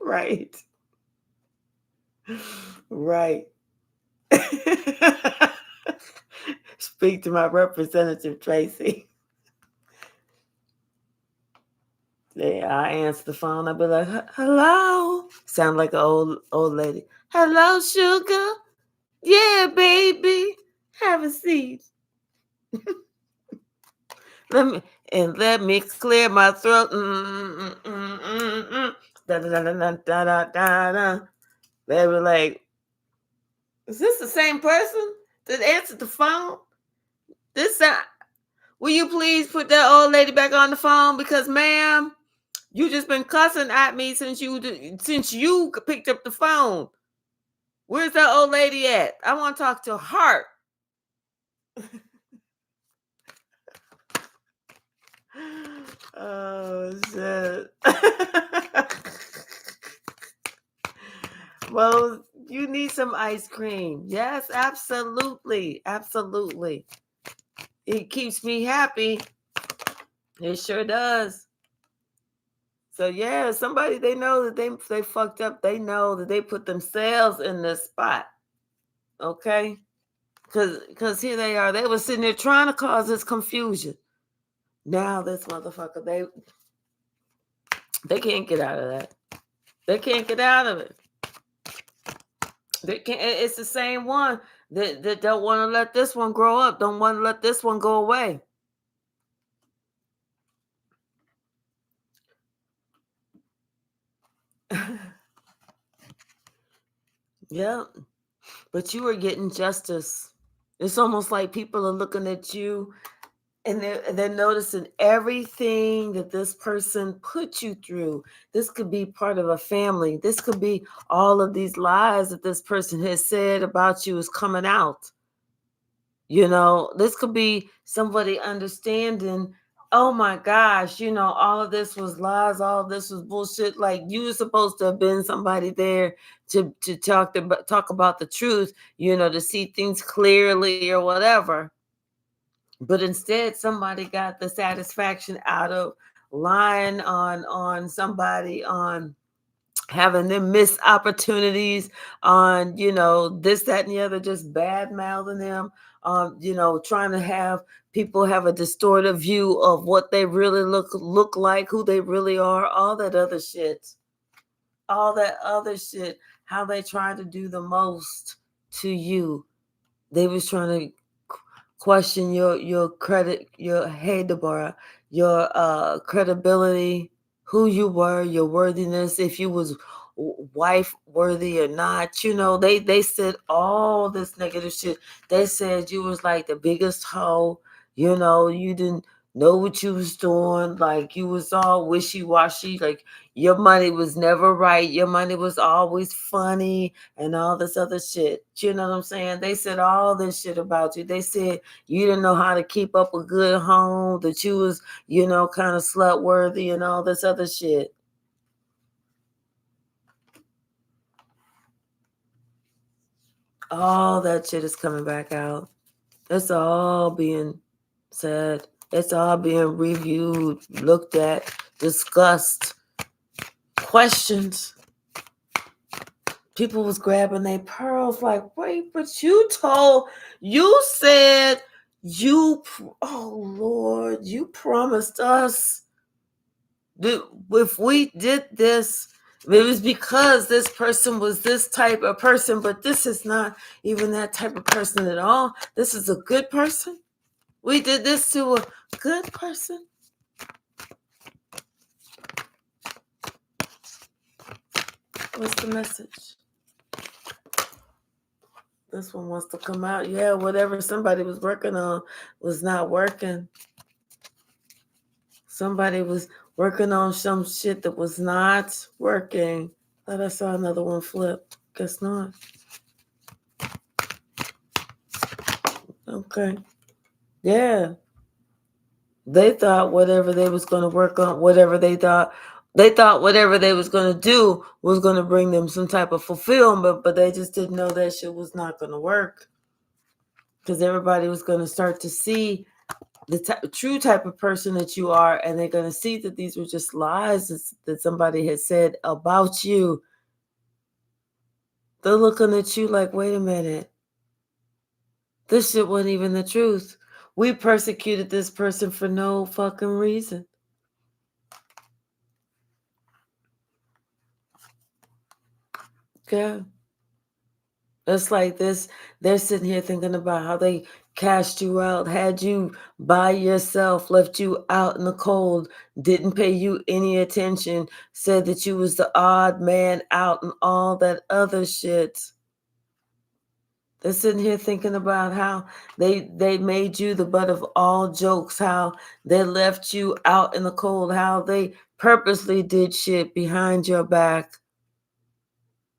Right. Right. Speak to my representative, Tracy. Yeah, I answer the phone. I'll be like, "Hello." Sound like an old lady. "Hello, sugar." "Yeah, baby. Have a seat." Let me clear my throat. Da, da, da, da, da, da, da, da. They were like, "Is this the same person that answered the phone? This will you please put that old lady back on the phone? Because, ma'am, you just been cussing at me since you picked up the phone. Where's that old lady at? I want to talk to her." Oh shit. Well, you need some ice cream. Yes, absolutely. Absolutely. It keeps me happy. It sure does. So yeah, somebody they know that they fucked up. They know that they put themselves in this spot. Okay? Cause here they are. They were sitting there trying to cause this confusion. Now this motherfucker, they can't get out of that. They can't get out of it. They can't. It's the same one that don't want to let this one grow up. Don't want to let this one go away. Yeah, but you are getting justice. It's almost like people are looking at you and they're noticing everything that this person put you through. This could be part of a family. This could be all of these lies that this person has said about you is coming out. This could be somebody understanding, oh my gosh, all of this was lies, all of this was bullshit. Like you were supposed to have been somebody there to talk about the truth, to see things clearly or whatever. But instead, somebody got the satisfaction out of lying on somebody, on having them miss opportunities, on this, that, and the other, just bad mouthing them, trying to have people have a distorted view of what they really look like, who they really are, all that other shit. All that other shit, how they try to do the most to you. They was trying to question your credit, your hey Deborah, your credibility, who you were, your worthiness, if you was wife worthy or not. They said all this negative shit. They said you was like the biggest hoe. You didn't know what you was doing. Like you was all wishy-washy. Like your money was never right. Your money was always funny and all this other shit. You know what I'm saying? They said all this shit about you. They said you didn't know how to keep up a good home, that you was, kind of slut worthy and all this other shit. All that shit is coming back out. It's all being said. It's all being reviewed, looked at, discussed, questioned. People was grabbing their pearls like, wait, but you said oh Lord, you promised us that if we did this, it was because this person was this type of person, but this is not even that type of person at all. This is a good person. We did this to a good person. What's the message? This one wants to come out. Yeah, whatever somebody was working on was not working. Somebody was working on some shit that was not working. Thought I saw another one flip. Guess not. Okay. Yeah. They thought whatever they was going to work on, whatever they thought whatever they was going to do was going to bring them some type of fulfillment, but they just didn't know that shit was not going to work. Because everybody was going to start to see the true type of person that you are, and they're going to see that these were just lies that somebody had said about you. They're looking at you like, wait a minute. This shit wasn't even the truth. We persecuted this person for no fucking reason. Yeah. It's like this. They're sitting here thinking about how they cast you out, had you by yourself, left you out in the cold, didn't pay you any attention, said that you was the odd man out and all that other shit. They're sitting here thinking about how they made you the butt of all jokes, how they left you out in the cold, how they purposely did shit behind your back.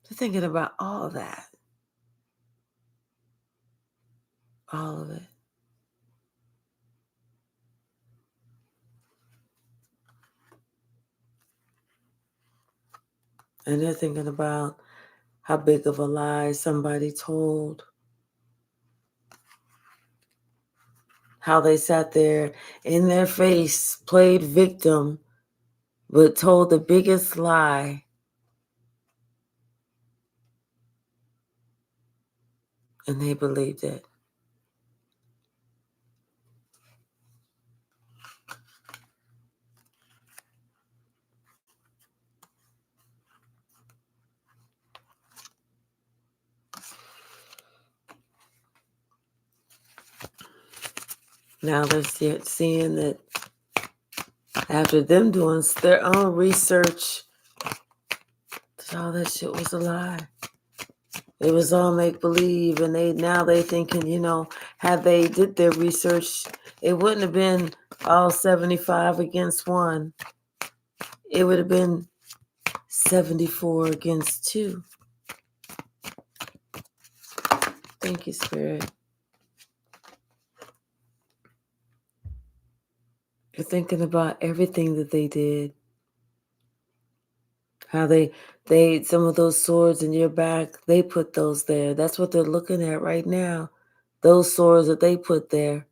They're thinking about all of that. All of it. And they're thinking about how big of a lie somebody told. How they sat there in their face, played victim, but told the biggest lie. And they believed it. Now they're seeing that after them doing their own research, that all that shit was a lie. It was all make believe, and they thinking, had they did their research, it wouldn't have been all 75 against 1. It would have been 74 against 2. Thank you, Spirit. You're thinking about everything that they did. How they some of those swords in your back, they put those there. That's what they're looking at right now. Those swords that they put there.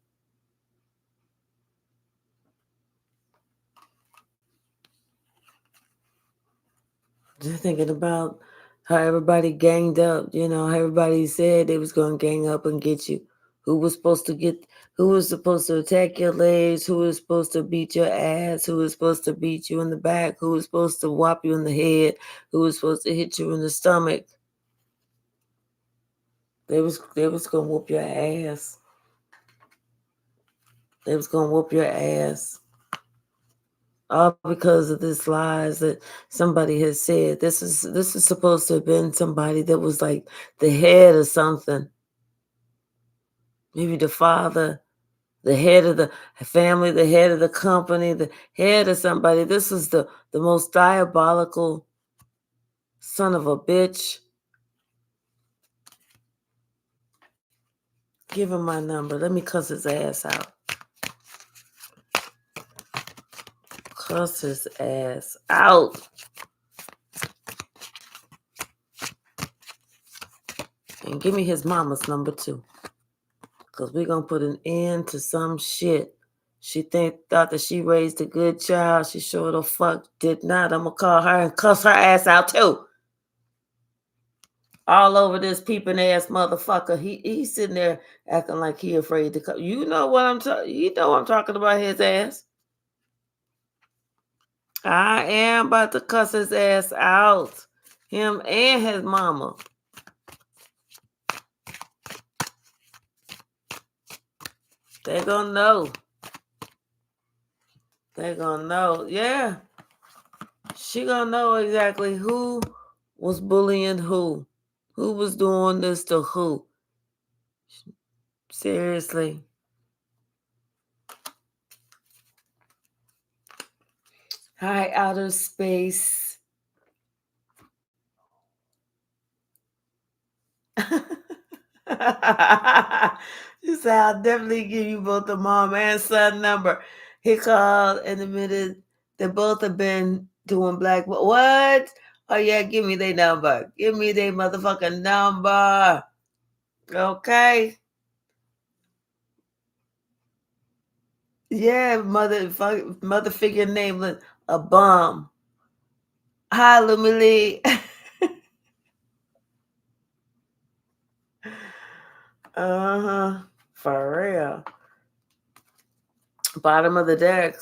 They're thinking about how everybody ganged up, how everybody said they was going to gang up and get you. Who was supposed to attack your legs, who was supposed to beat your ass, who was supposed to beat you in the back, who was supposed to whop you in the head, who was supposed to hit you in the stomach. They was gonna whoop your ass. They was gonna whoop your ass. All because of this lies that somebody has said. This is supposed to have been somebody that was like the head of something. Maybe the father, the head of the family, the head of the company, the head of somebody. This is the most diabolical son of a bitch. Give him my number. Let me cuss his ass out. Cuss his ass out. And give me his mama's number too. Because we're going to put an end to some shit. She thought that she raised a good child. She sure the fuck did not. I'm going to call her and cuss her ass out too. All over this peeping ass motherfucker. He's sitting there acting like he afraid to come. You know what I'm talking about, his ass. I am about to cuss his ass out. Him and his mama. They're going to know. They're going to know. Yeah. She going to know exactly who Was bullying who? Who was doing this to who? Seriously. Hi, outer space. You say I'll definitely give you both the mom and son number. He called and admitted they both have been doing black. What? Oh yeah, give me their number. Give me their motherfucking number. Okay. Yeah, mother figure name a bum. Hi, Lumily. Uh-huh. For real. Bottom of the deck.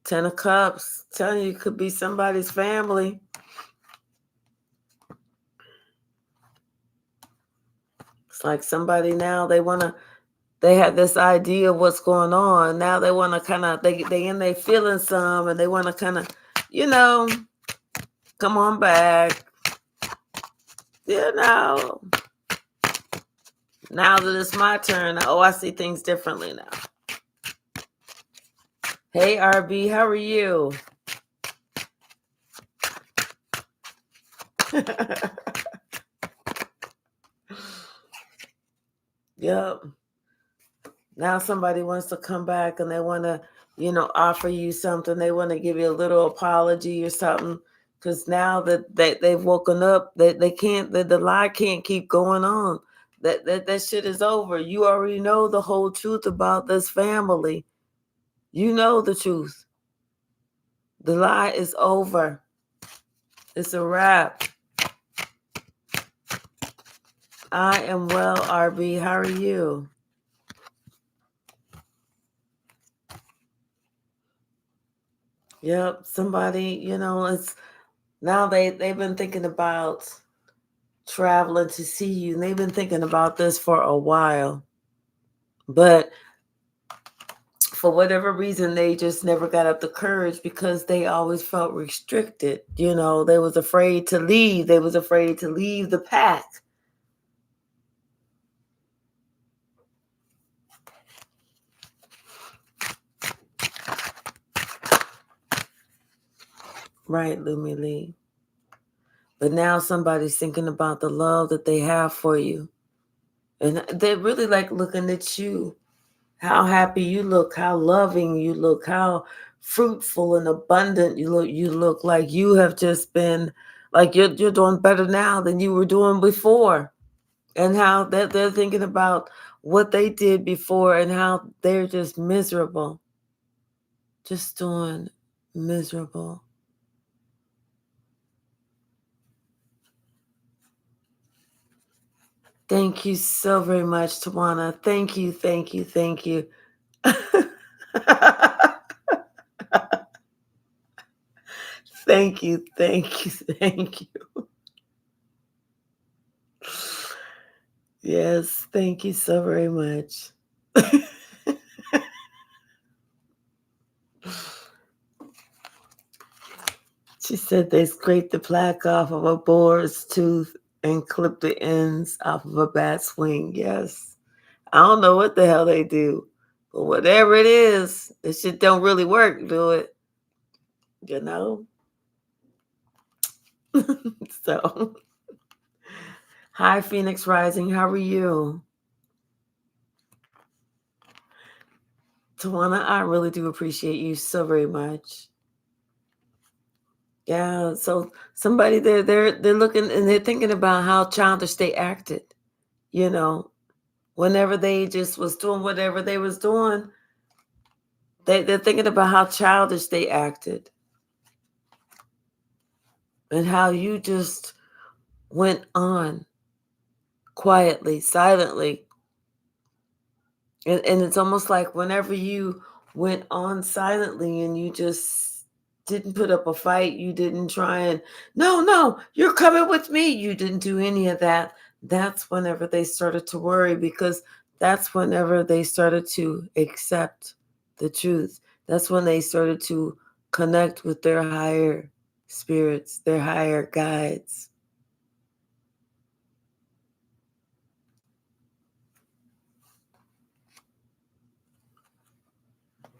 10 of Cups. Telling you, could be somebody's family. It's like somebody now they have this idea of what's going on. Now they want to kind of they in they feeling some and they want to kind of, you know, come on back. You know. Now that it's my turn, oh, I see things differently now. Hey RB, how are you? Yep. Now somebody wants to come back and they want to, offer you something. They want to give you a little apology or something. Because now that they've woken up, they can't, the lie can't keep going on. That shit is over. You already know the whole truth about this family. You know the truth. The lie is over. It's a wrap. I am well, RB. How are you? Yep. Somebody, it's now they've been thinking about traveling to see you. And they've been thinking about this for a while. But for whatever reason, they just never got up the courage because they always felt restricted. They was afraid to leave. They was afraid to leave the pack. Right, Lumi Lee. But now somebody's thinking about the love that they have for you. And they really like looking at you. How happy you look, how loving you look, how fruitful and abundant you look like you have just been, like you're doing better now than you were doing before. And how they're thinking about what they did before and how they're just miserable. Just doing miserable. Thank you so very much, Tawana. Thank you, thank you, thank you. Thank you, thank you, thank you. Yes, thank you so very much. She said they scraped the plaque off of a boar's tooth and clipped the ends off of a bat's wing. Yes. I don't know what the hell they do, but whatever it is, it shit don't really work, do it? You know? So, hi, Phoenix Rising. How are you? Tawana, I really do appreciate you so very much. Yeah, so somebody they're looking and they're thinking about how childish they acted, you know, whenever they just was doing whatever they was doing, they're thinking about how childish they acted and how you just went on quietly, silently. And it's almost like whenever you went on silently and you just didn't put up a fight, you didn't try and, no, no, you're coming with me. You didn't do any of that. That's whenever they started to worry because that's whenever they started to accept the truth. That's when they started to connect with their higher spirits, their higher guides.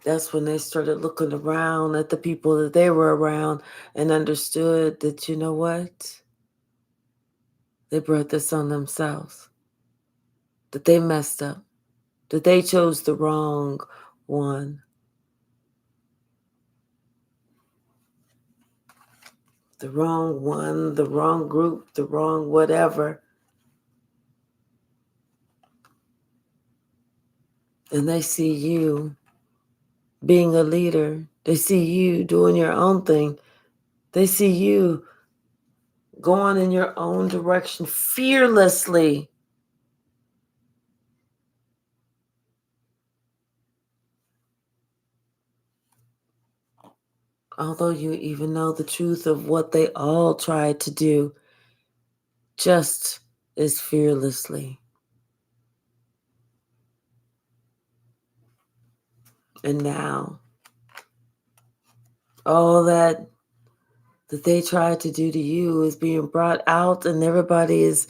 That's when they started looking around at the people that they were around and understood that, you know what? They brought this on themselves. That they messed up. That they chose the wrong one. The wrong one, the wrong group, the wrong whatever. And they see you being a leader. They see you doing your own thing. They see you going in your own direction fearlessly. Although you even know the truth of what they all tried to do, just as fearlessly. And now, all that they tried to do to you is being brought out, and everybody is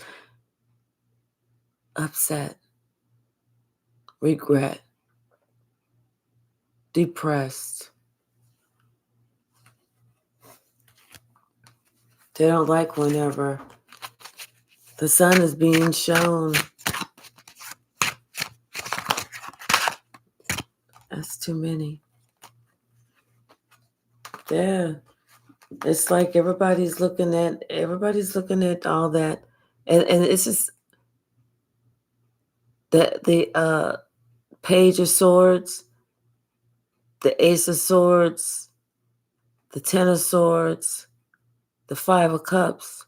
upset, regret, depressed. They don't like whenever the sun is being shown. That's too many. Yeah. It's like everybody's looking at all that. And it's just the Page of Swords, the Ace of Swords, the Ten of Swords, the Five of Cups.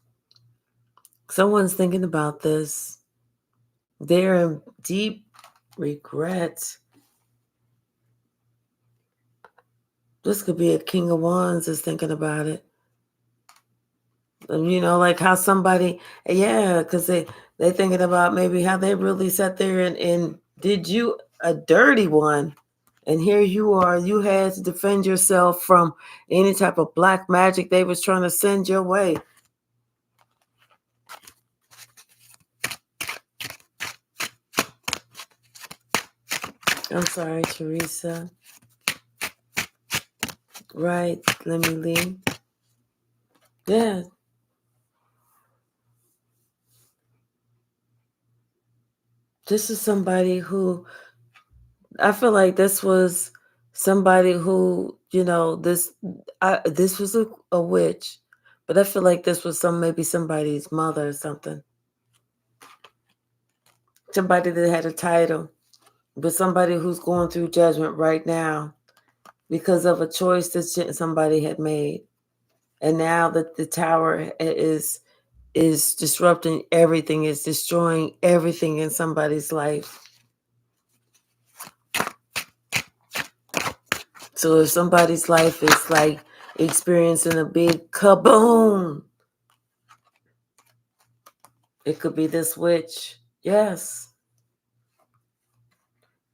Someone's thinking about this. They're in deep regret. This could be a King of Wands is thinking about it. You know, like how somebody, because they thinking about maybe how they really sat there and did you a dirty one. And here you are, you had to defend yourself from any type of black magic they was trying to send your way. I'm sorry, Teresa. Right, let me leave. Yeah. This is somebody who, I feel like this was somebody who, you know, this was a witch, but I feel like this was maybe somebody's mother or something. Somebody that had a title, but somebody who's going through judgment right now because of a choice that somebody had made. And now that the tower is disrupting everything, is destroying everything in somebody's life. So if somebody's life is like experiencing a big kaboom, it could be this witch. Yes.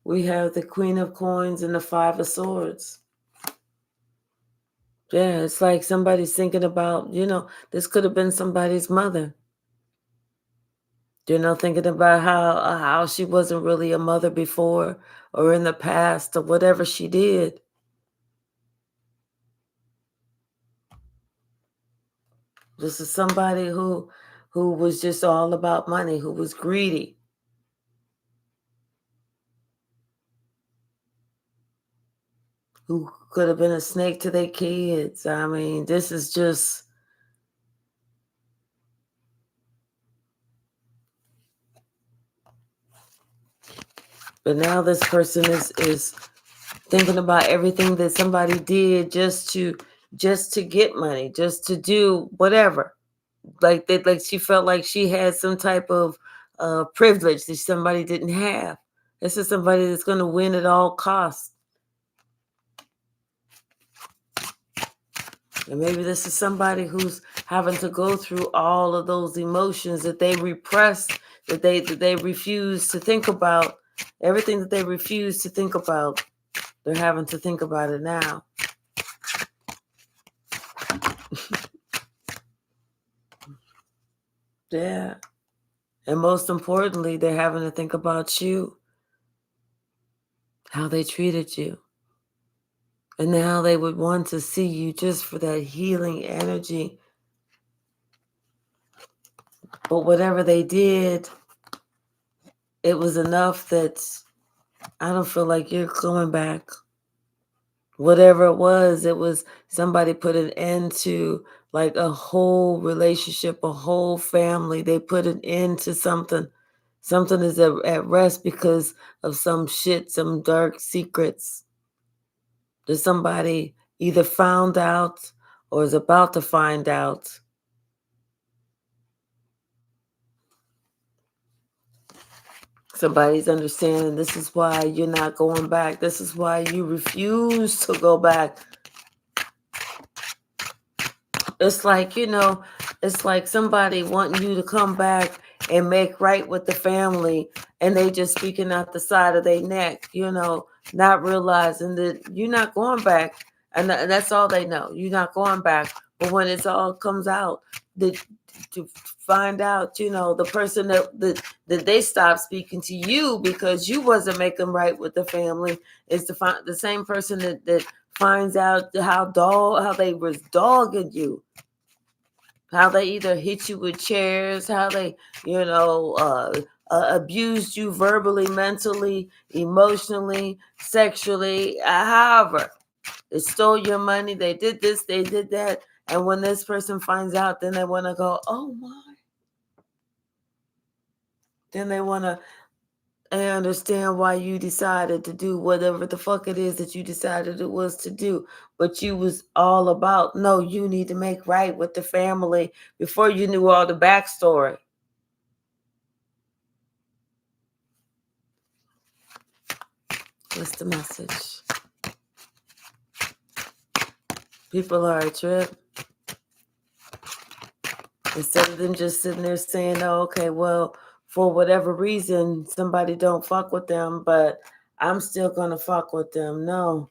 We have the Queen of Coins and the Five of Swords. Yeah, it's like somebody's thinking about, you know, this could have been somebody's mother. You know, thinking about how she wasn't really a mother before or in the past or whatever she did. This is somebody who was just all about money, who was greedy. Who could have been a snake to their kids. I mean, this is just... But now this person is thinking about everything that somebody did just to get money, just to do whatever. Like she felt like she had some type of privilege that somebody didn't have. This is somebody that's going to win at all costs. And maybe this is somebody who's having to go through all of those emotions that they repress, that they refuse to think about. Everything that they refuse to think about, they're having to think about it now. Yeah. And most importantly, they're having to think about you, how they treated you, and how they would want to see you just for that healing energy. But whatever they did, it was enough that I don't feel like you're coming back. Whatever it was somebody put an end to like a whole relationship, a whole family. They put an end to something. Something is at rest because of some shit, some dark secrets that somebody either found out or is about to find out. Somebody's understanding this is why you're not going back. This is why you refuse to go back. It's like, it's like somebody wanting you to come back and make right with the family, and they just speaking out the side of their neck, not realizing that you're not going back. And that's all they know. You're not going back. But when it all comes out, that to find out, the person that they stopped speaking to you because you wasn't making right with the family is the same person that finds out how they was dogging you, how they either hit you with chairs, how they, abused you verbally, mentally, emotionally, sexually, however. They stole your money, they did this, they did that. And when this person finds out, then they want to go, oh my. Then they want to understand why you decided to do whatever the fuck it is that you decided it was to do. But you was all about, no, you need to make right with the family before you knew all the backstory. What's the message? People are a trip. Instead of them just sitting there saying, oh, okay, well, for whatever reason, somebody don't fuck with them, but I'm still going to fuck with them. No.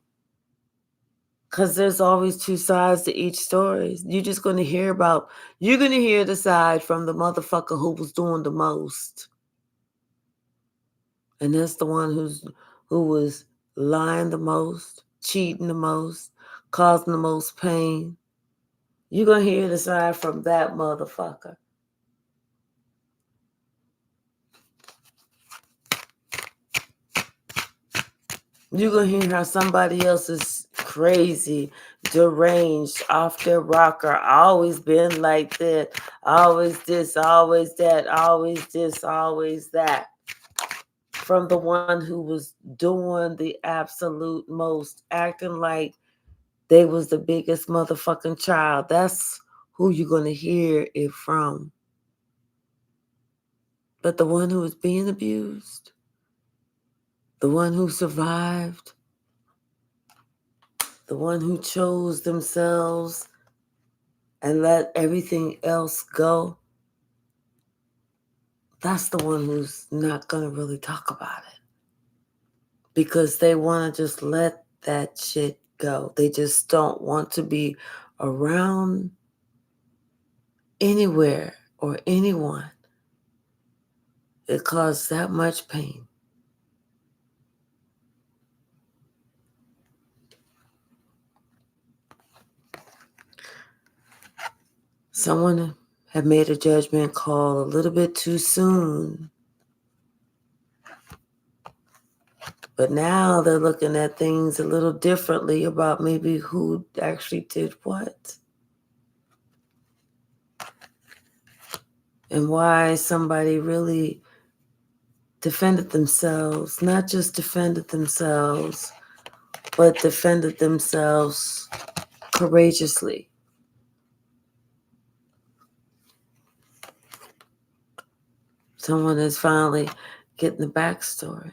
Because there's always two sides to each story. You're going to hear the side from the motherfucker who was doing the most. And that's the one who was lying the most, cheating the most, causing the most pain. You're going to hear the side from that motherfucker. You're going to hear how somebody else is crazy, deranged, off their rocker, always been like that, always this, always that, always this, always that. From the one who was doing the absolute most, acting like they was the biggest motherfucking child. That's who you're going to hear it from. But the one who was being abused, the one who survived, the one who chose themselves and let everything else go, that's the one who's not going to really talk about it. Because they want to just let that shit go. They just don't want to be around anywhere or anyone that caused that much pain. Someone had made a judgment call a little bit too soon. But now they're looking at things a little differently about maybe who actually did what. And why somebody really defended themselves, not just defended themselves, but defended themselves courageously. Someone is finally getting the backstory.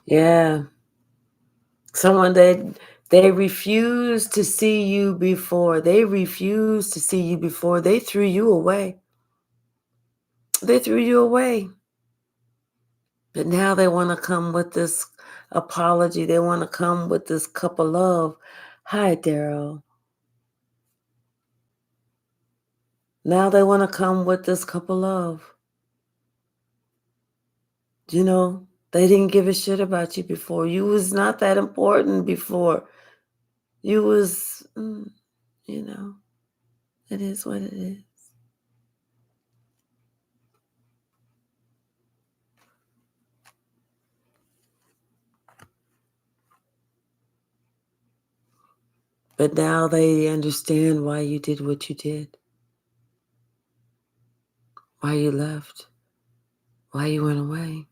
Yeah. Someone that they refused to see you before. They refused to see you before. They threw you away. They threw you away. But now they want to come with this apology. They want to come with this cup of love. Hi, Daryl. Now they want to come with this cup of love. You know, they didn't give a shit about you before. You was not that important before. You was, you know, it is what it is. But now they understand why you did what you did, why you left, why you went away.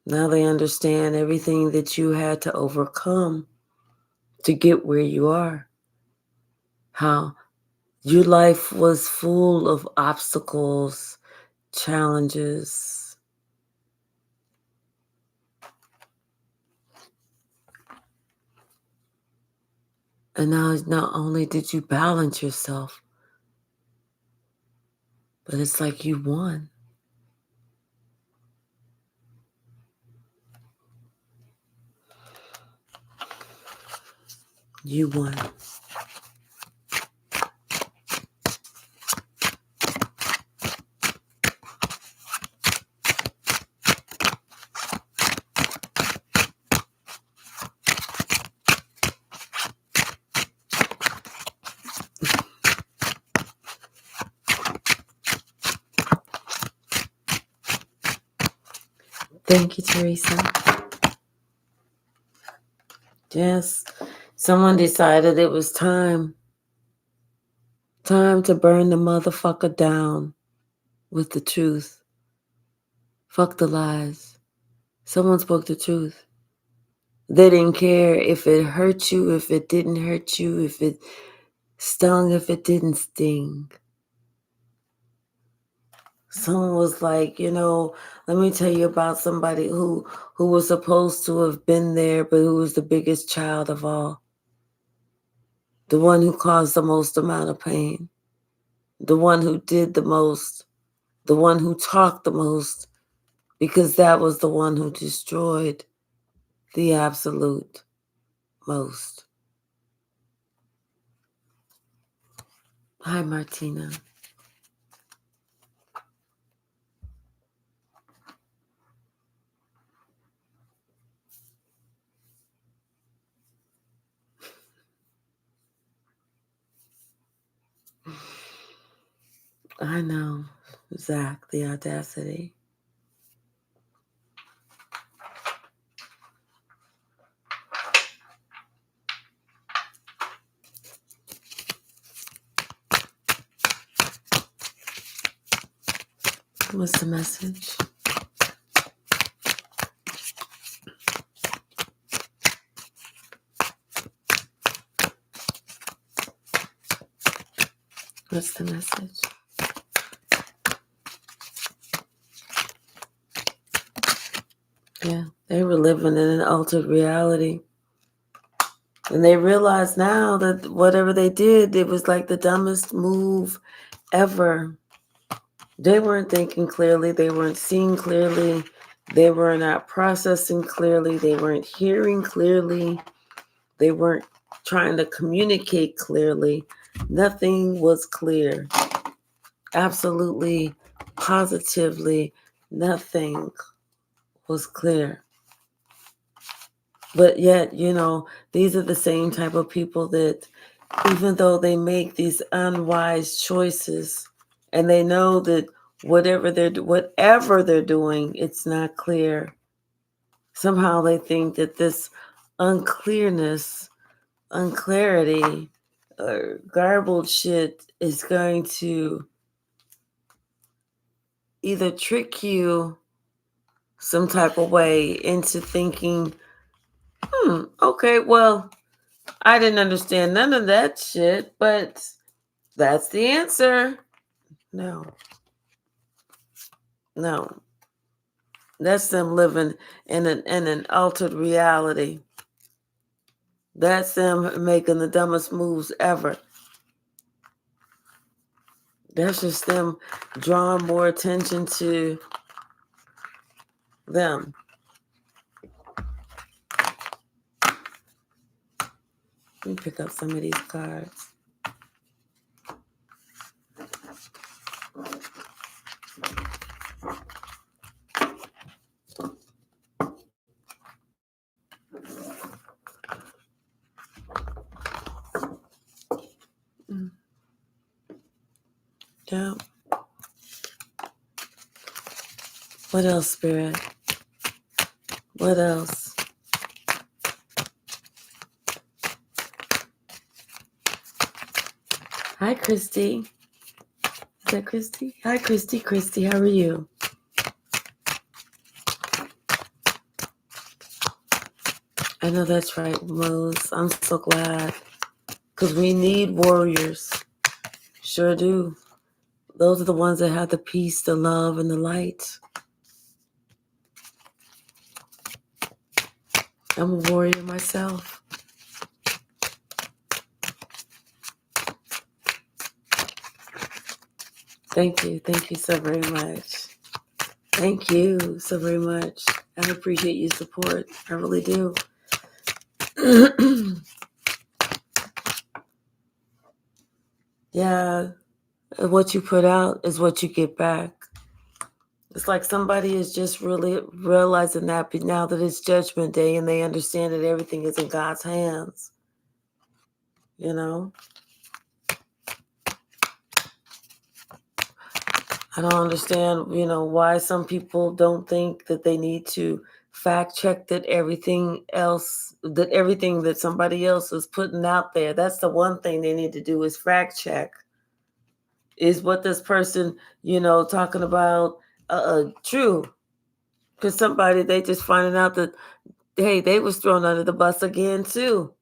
Now they understand everything that you had to overcome to get where you are. How your life was full of obstacles, challenges. And now not only did you balance yourself, but it's like you won. You won. Thank you, Teresa. Yes, someone decided it was time to burn the motherfucker down with the truth. Fuck the lies. Someone spoke the truth. They didn't care if it hurt you, if it didn't hurt you, if it stung, if it didn't sting. Someone was like, let me tell you about somebody who was supposed to have been there, but who was the biggest child of all. The one who caused the most amount of pain. The one who did the most. The one who talked the most. Because that was the one who destroyed the absolute most. Hi, Martina. I know, Zach, the audacity. What's the message? What's the message? Yeah, they were living in an altered reality. And they realize now that whatever they did, it was like the dumbest move ever. They weren't thinking clearly. They weren't seeing clearly. They were not processing clearly. They weren't hearing clearly. They weren't trying to communicate clearly. Nothing was clear. Absolutely, positively, nothing was clear. But yet, these are the same type of people that, even though they make these unwise choices and they know that whatever they're doing, it's not clear. Somehow they think that this unclarity, or garbled shit is going to either trick you some type of way into thinking, okay, well, I didn't understand none of that shit, but that's the answer. No. That's them living in an altered reality. That's them making the dumbest moves ever. That's just them drawing more attention to them. Let me pick up some of these cards. Yeah. What else, Spirit? What else? Hi, Christy. Is that Christy? Hi, Christy. Christy, how are you? I know that's right, Rose. I'm so glad. Because we need warriors. Sure do. Those are the ones that have the peace, the love, and the light. I'm a warrior myself. Thank you. Thank you so very much. Thank you so very much. I appreciate your support. I really do. Yeah. What you put out is what you get back. It's like somebody is just really realizing that now that it's Judgment Day and they understand that everything is in God's hands. You know? I don't understand, why some people don't think that they need to fact check that everything that somebody else is putting out there. That's the one thing they need to do is fact check. Is what this person, talking about true? Because somebody, they just finding out that, hey, they was thrown under the bus again too.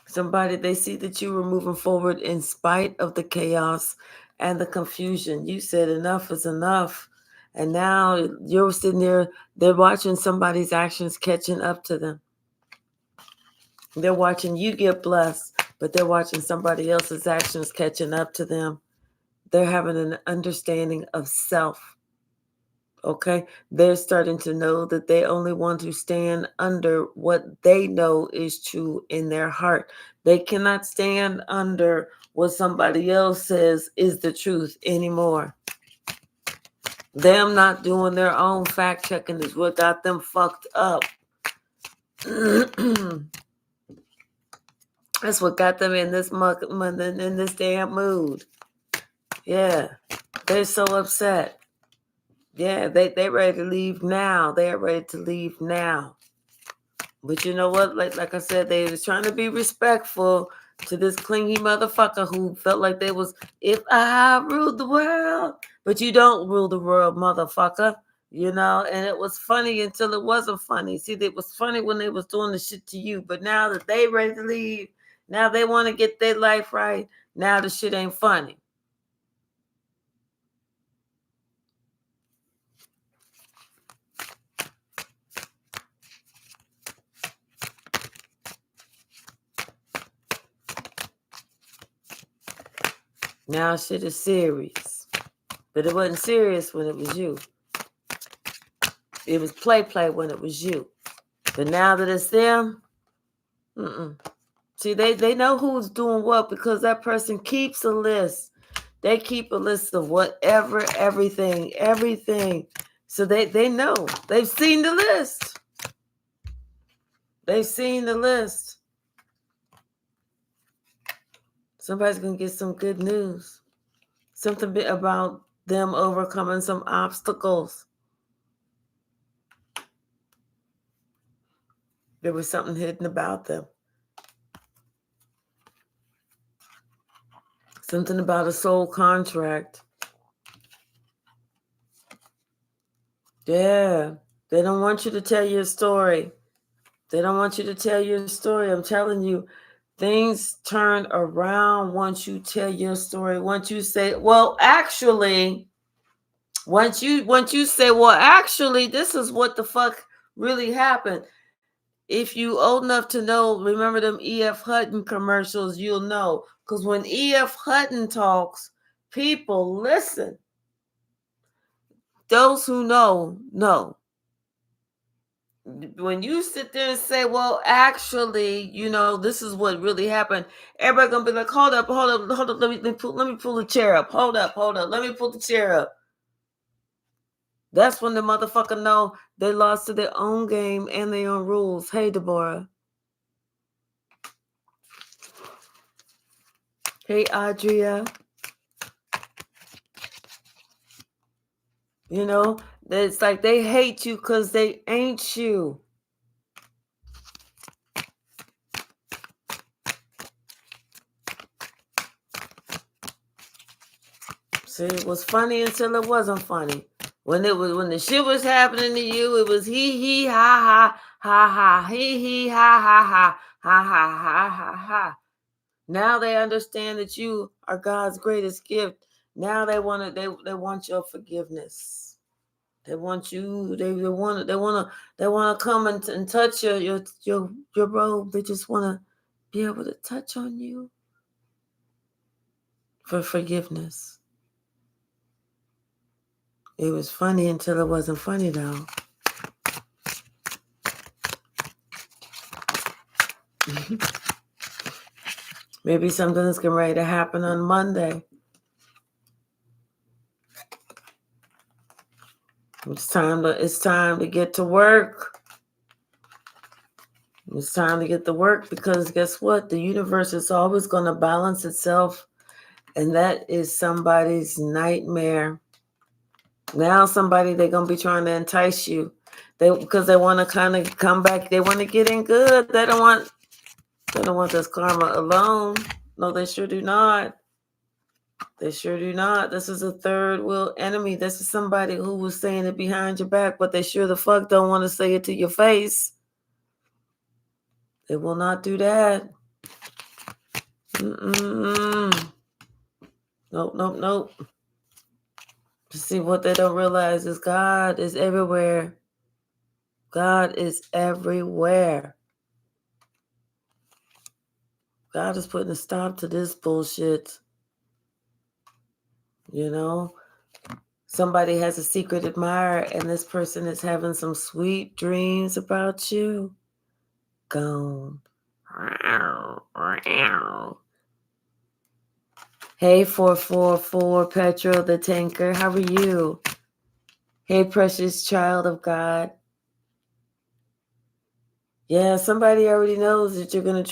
Somebody, they see that you were moving forward in spite of the chaos and the confusion. You said enough is enough. And now you're sitting there, they're watching somebody's actions catching up to them. They're watching you get blessed, but they're watching somebody else's actions catching up to them. They're having an understanding of self. Okay, they're starting to know that they only want to stand under what they know is true in their heart. They cannot stand under what somebody else says is the truth anymore. Them not doing their own fact checking is what got them fucked up. That's what got them in this in this damn mood. Yeah, they're so upset. Yeah, they ready to leave now. They're ready to leave now. But you know what? Like I said, they was trying to be respectful to this clingy motherfucker who felt like they was, if I ruled the world. But you don't rule the world, motherfucker. And it was funny until it wasn't funny. See, it was funny when they was doing the shit to you. But now that they ready to leave, now they want to get their life right. Now the shit ain't funny. Now shit is serious. But it wasn't serious when it was you. It was play when it was you. But now that it's them, see, they know who's doing what because that person keeps a list. They keep a list of whatever, everything. So they know. They've seen the list. They've seen the list. Somebody's going to get some good news. Something about them overcoming some obstacles. There was something hidden about them. Something about a soul contract. Yeah. They don't want you to tell your story. They don't want you to tell your story. I'm telling you, things turn around once you tell your story. Once you say, well, actually, Once you say, well, actually, this is what the fuck really happened. If you old enough to know, remember them E.F. Hutton commercials, you'll know. Because when E.F. Hutton talks, people listen. Those who know. When you sit there and say, well, actually, this is what really happened, everybody gonna be like, hold up, let me pull the chair up. Hold up, let me pull the chair up. That's when the motherfucker know they lost to their own game and their own rules. Hey, Deborah. Hey, Adria. It's like they hate you because they ain't you. See, it was funny until it wasn't funny. When the shit was happening to you, it was he ha ha he ha ha ha. Now they understand that you are God's greatest gift. Now they want your forgiveness. They want you. They want to come and touch your robe. They just want to be able to touch on you for forgiveness. It was funny until it wasn't funny, though. Maybe something is getting ready to happen on Monday. It's time to get to work. It's time to get to work because guess what? The universe is always going to balance itself, and that is somebody's nightmare. Now they're going to be trying to entice you. Because they want to kind of come back. They want to get in good. They don't want this karma alone. No, they sure do not. They sure do not. This is a third world enemy. This is somebody who was saying it behind your back, but they sure the fuck don't want to say it to your face. They will not do that. Nope. See, what they don't realize is God is everywhere. God is everywhere. God is putting a stop to this bullshit. Somebody has a secret admirer, and this person is having some sweet dreams about you. Gone. Hey, 444 Petro the Tanker, how are you? Hey, precious child of God. Yeah, somebody already knows that they're going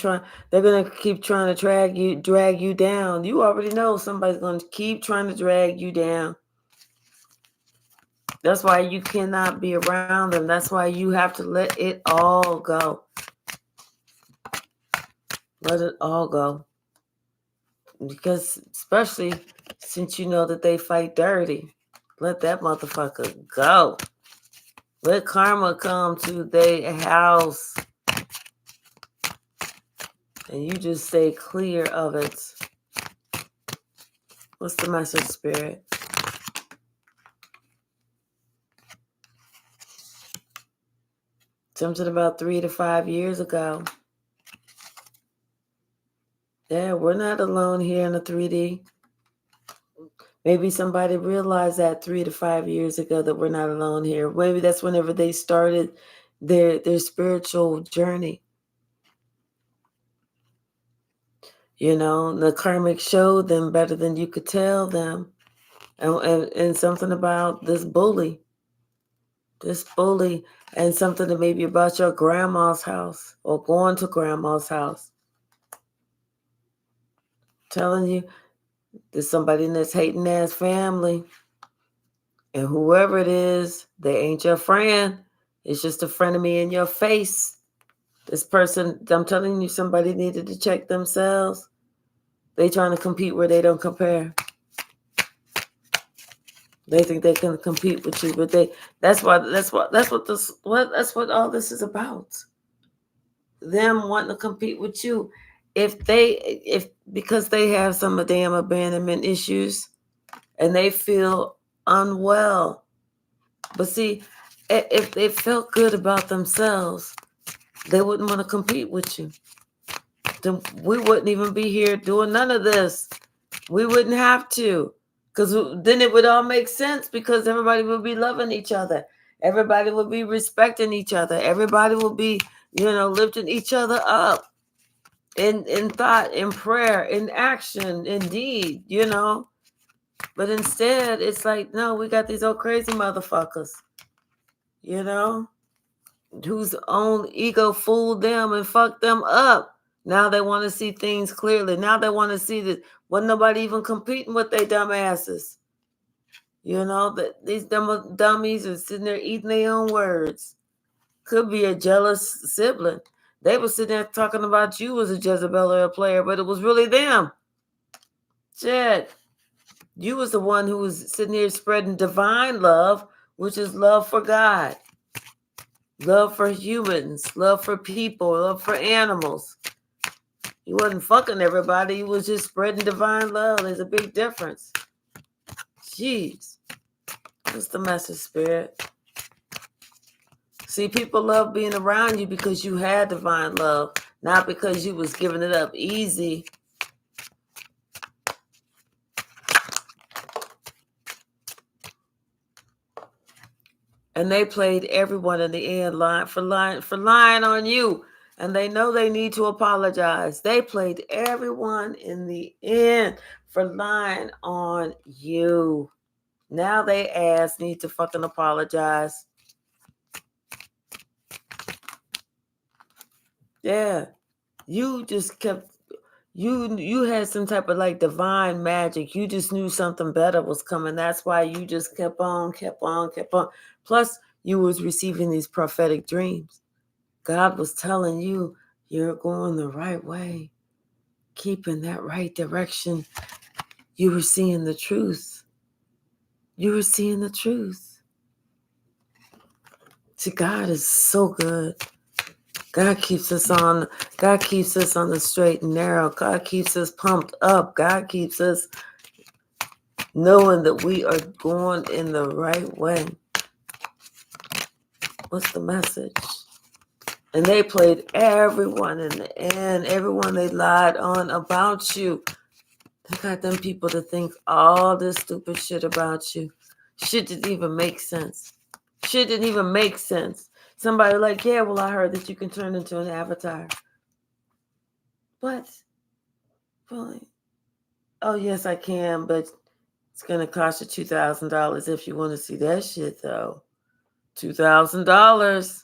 to keep trying to drag you down. You already know somebody's going to keep trying to drag you down. That's why you cannot be around them. That's why you have to let it all go. Let it all go. Because especially since you know that they fight dirty, let that motherfucker go. Let karma come to their house. And you just stay clear of it. What's the message, Spirit? Something about 3 to 5 years ago. Yeah, we're not alone here in the 3D. Maybe somebody realized that 3 to 5 years ago that we're not alone here. Maybe that's whenever they started their spiritual journey. The karmic showed them better than you could tell them. And something about this bully. And something that maybe about your grandma's house or going to grandma's house. Telling you there's somebody in this hating ass family. And whoever it is, they ain't your friend. It's just a frenemy in your face. This person, I'm telling you, somebody needed to check themselves. They trying to compete where they don't compare. They think they can compete with you, but that's what all this is about. Them wanting to compete with you. Because they have some damn abandonment issues and they feel unwell. But see, if they felt good about themselves, they wouldn't want to compete with you. Then we wouldn't even be here doing none of this. We wouldn't have to. Because then it would all make sense, because everybody would be loving each other. Everybody would be respecting each other. Everybody would be, lifting each other up in thought, in prayer, in action, in deed, But instead, it's like, no, we got these old crazy motherfuckers, whose own ego fooled them and fucked them up. Now they want to see things clearly. Now they want to see that wasn't nobody even competing with their dumb asses. That these dummies are sitting there eating their own words. Could be a jealous sibling. They were sitting there talking about you as a Jezebel or a player, but it was really them. Shit. You was the one who was sitting here spreading divine love, which is love for God, love for humans, love for people, love for animals. You wasn't fucking everybody. You was just spreading divine love. There's a big difference. Jeez. What's the message, Spirit? See, people love being around you because you had divine love, not because you was giving it up easy. And they played everyone in the end for lying on you. And they know they need to apologize. They played everyone in the end for lying on you. Now they ass need to fucking apologize. Yeah. You just kept, you had some type of like divine magic. You just knew something better was coming. That's why you just kept on. Plus, you was receiving these prophetic dreams. God was telling you, you're going the right way. Keep in that right direction. You were seeing the truth. You were seeing the truth. See, God is so good. God keeps us on the straight and narrow. God keeps us pumped up. God keeps us knowing that we are going in the right way. What's the message? And they played everyone in the end, everyone they lied on about you. They got them people to think all this stupid shit about you. Shit didn't even make sense. Somebody like, yeah, well, I heard that you can turn into an avatar. What? Really? Oh, yes, I can, but it's going to cost you $2,000 if you want to see that shit, though. $2,000.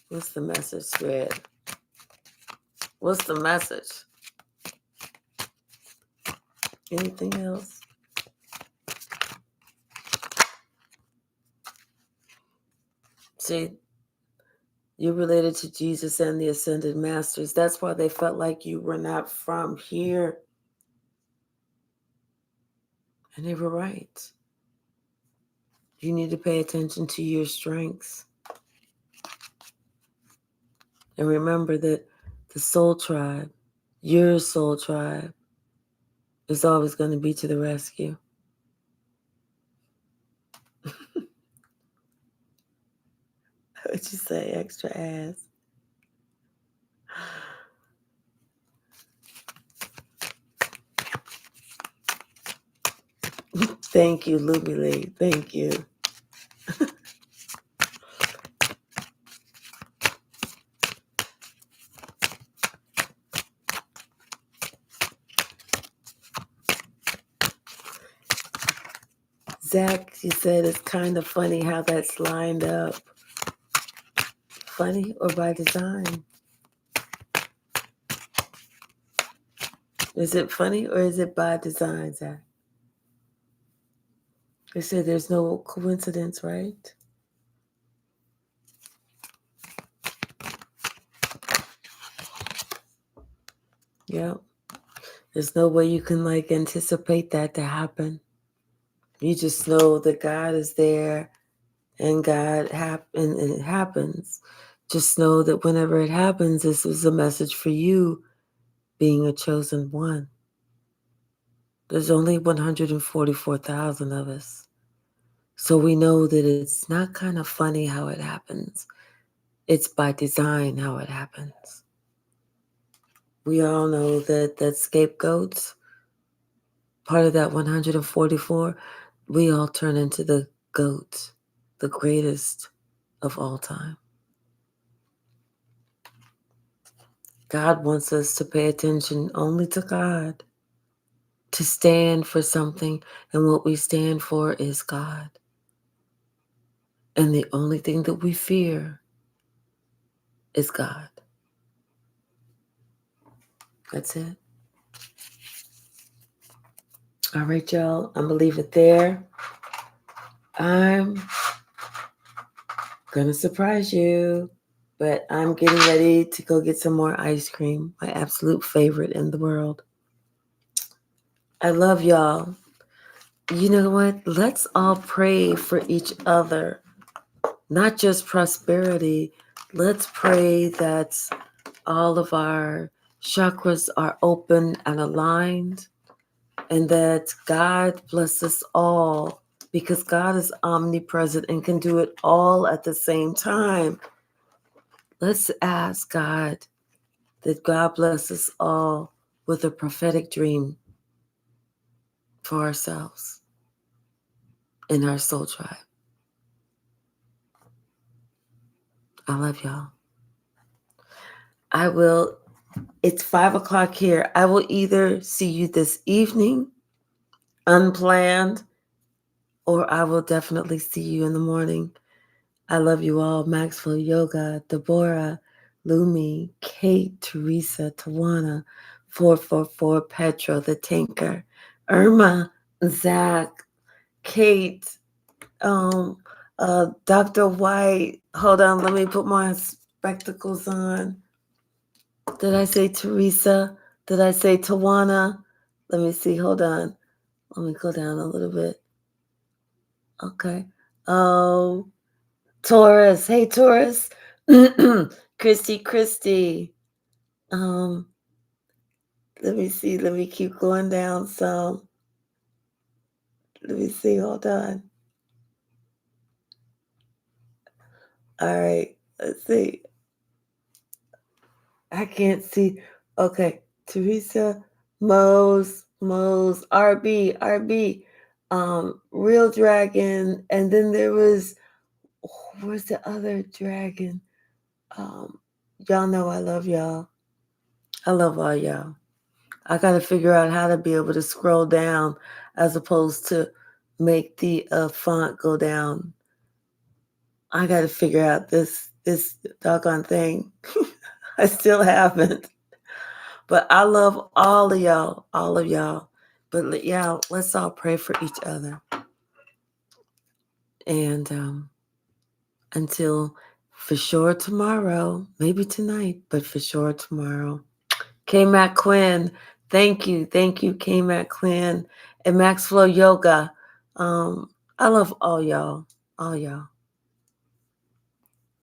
What's the message, Fred? What's the message? Anything else? See, you're related to Jesus and the Ascended Masters. That's why they felt like you were not from here. And they were right. You need to pay attention to your strengths. And remember that the soul tribe, your soul tribe, is always going to be to the rescue. What'd you say, extra ass? Thank you, Luby Lee. Thank you. Zach, you said it's kind of funny how that's lined up. Funny or by design? Is it funny or is it by design, Zach? They said there's no coincidence, right? Yeah. There's no way you can anticipate that to happen. You just know that God is there and and it happens. Just know that whenever it happens, this is a message for you being a chosen one. There's only 144,000 of us. So we know that it's not kind of funny how it happens. It's by design how it happens. We all know that scapegoats, part of that 144, we all turn into the goat, the greatest of all time. God wants us to pay attention only to God, to stand for something, and what we stand for is God. And the only thing that we fear is God. That's it. All right, y'all. I'm going to leave it there. I'm going to surprise you, but I'm getting ready to go get some more ice cream, my absolute favorite in the world. I love y'all. You know what? Let's all pray for each other, not just prosperity. Let's pray that all of our chakras are open and aligned, and that God bless us all, because God is omnipresent and can do it all at the same time. Let's ask God that God bless us all with a prophetic dream for ourselves in our soul tribe. I love y'all. It's 5:00 here. I will either see you this evening, unplanned, or I will definitely see you in the morning. I love you all. Maxwell Yoga, Deborah, Lumi, Kate, Teresa, Tawana, 444, Petro, the Tinker, Irma, Zach, Kate, Dr. White. Hold on, let me put my spectacles on. Did I say Teresa? Did I say Tawana? Let me see. Hold on. Let me go down a little bit. Okay. Oh, Taurus. Hey, Taurus. Christy. Let me see. Let me keep going down some. Let me see. Hold on. All right. Let's see. I can't see. Okay. Teresa, Mose, RB, Real Dragon, and then there was, where's the other dragon? Um, y'all know I love y'all. I love all y'all. I got to figure out how to be able to scroll down as opposed to make the font go down. I got to figure out this doggone thing. I still haven't. But I love all of y'all, But yeah, let's all pray for each other. And until for sure tomorrow, maybe tonight, but for sure tomorrow. K-Mac Quinn, thank you, K-Mac Quinn, and Maxwell Yoga. I love all y'all.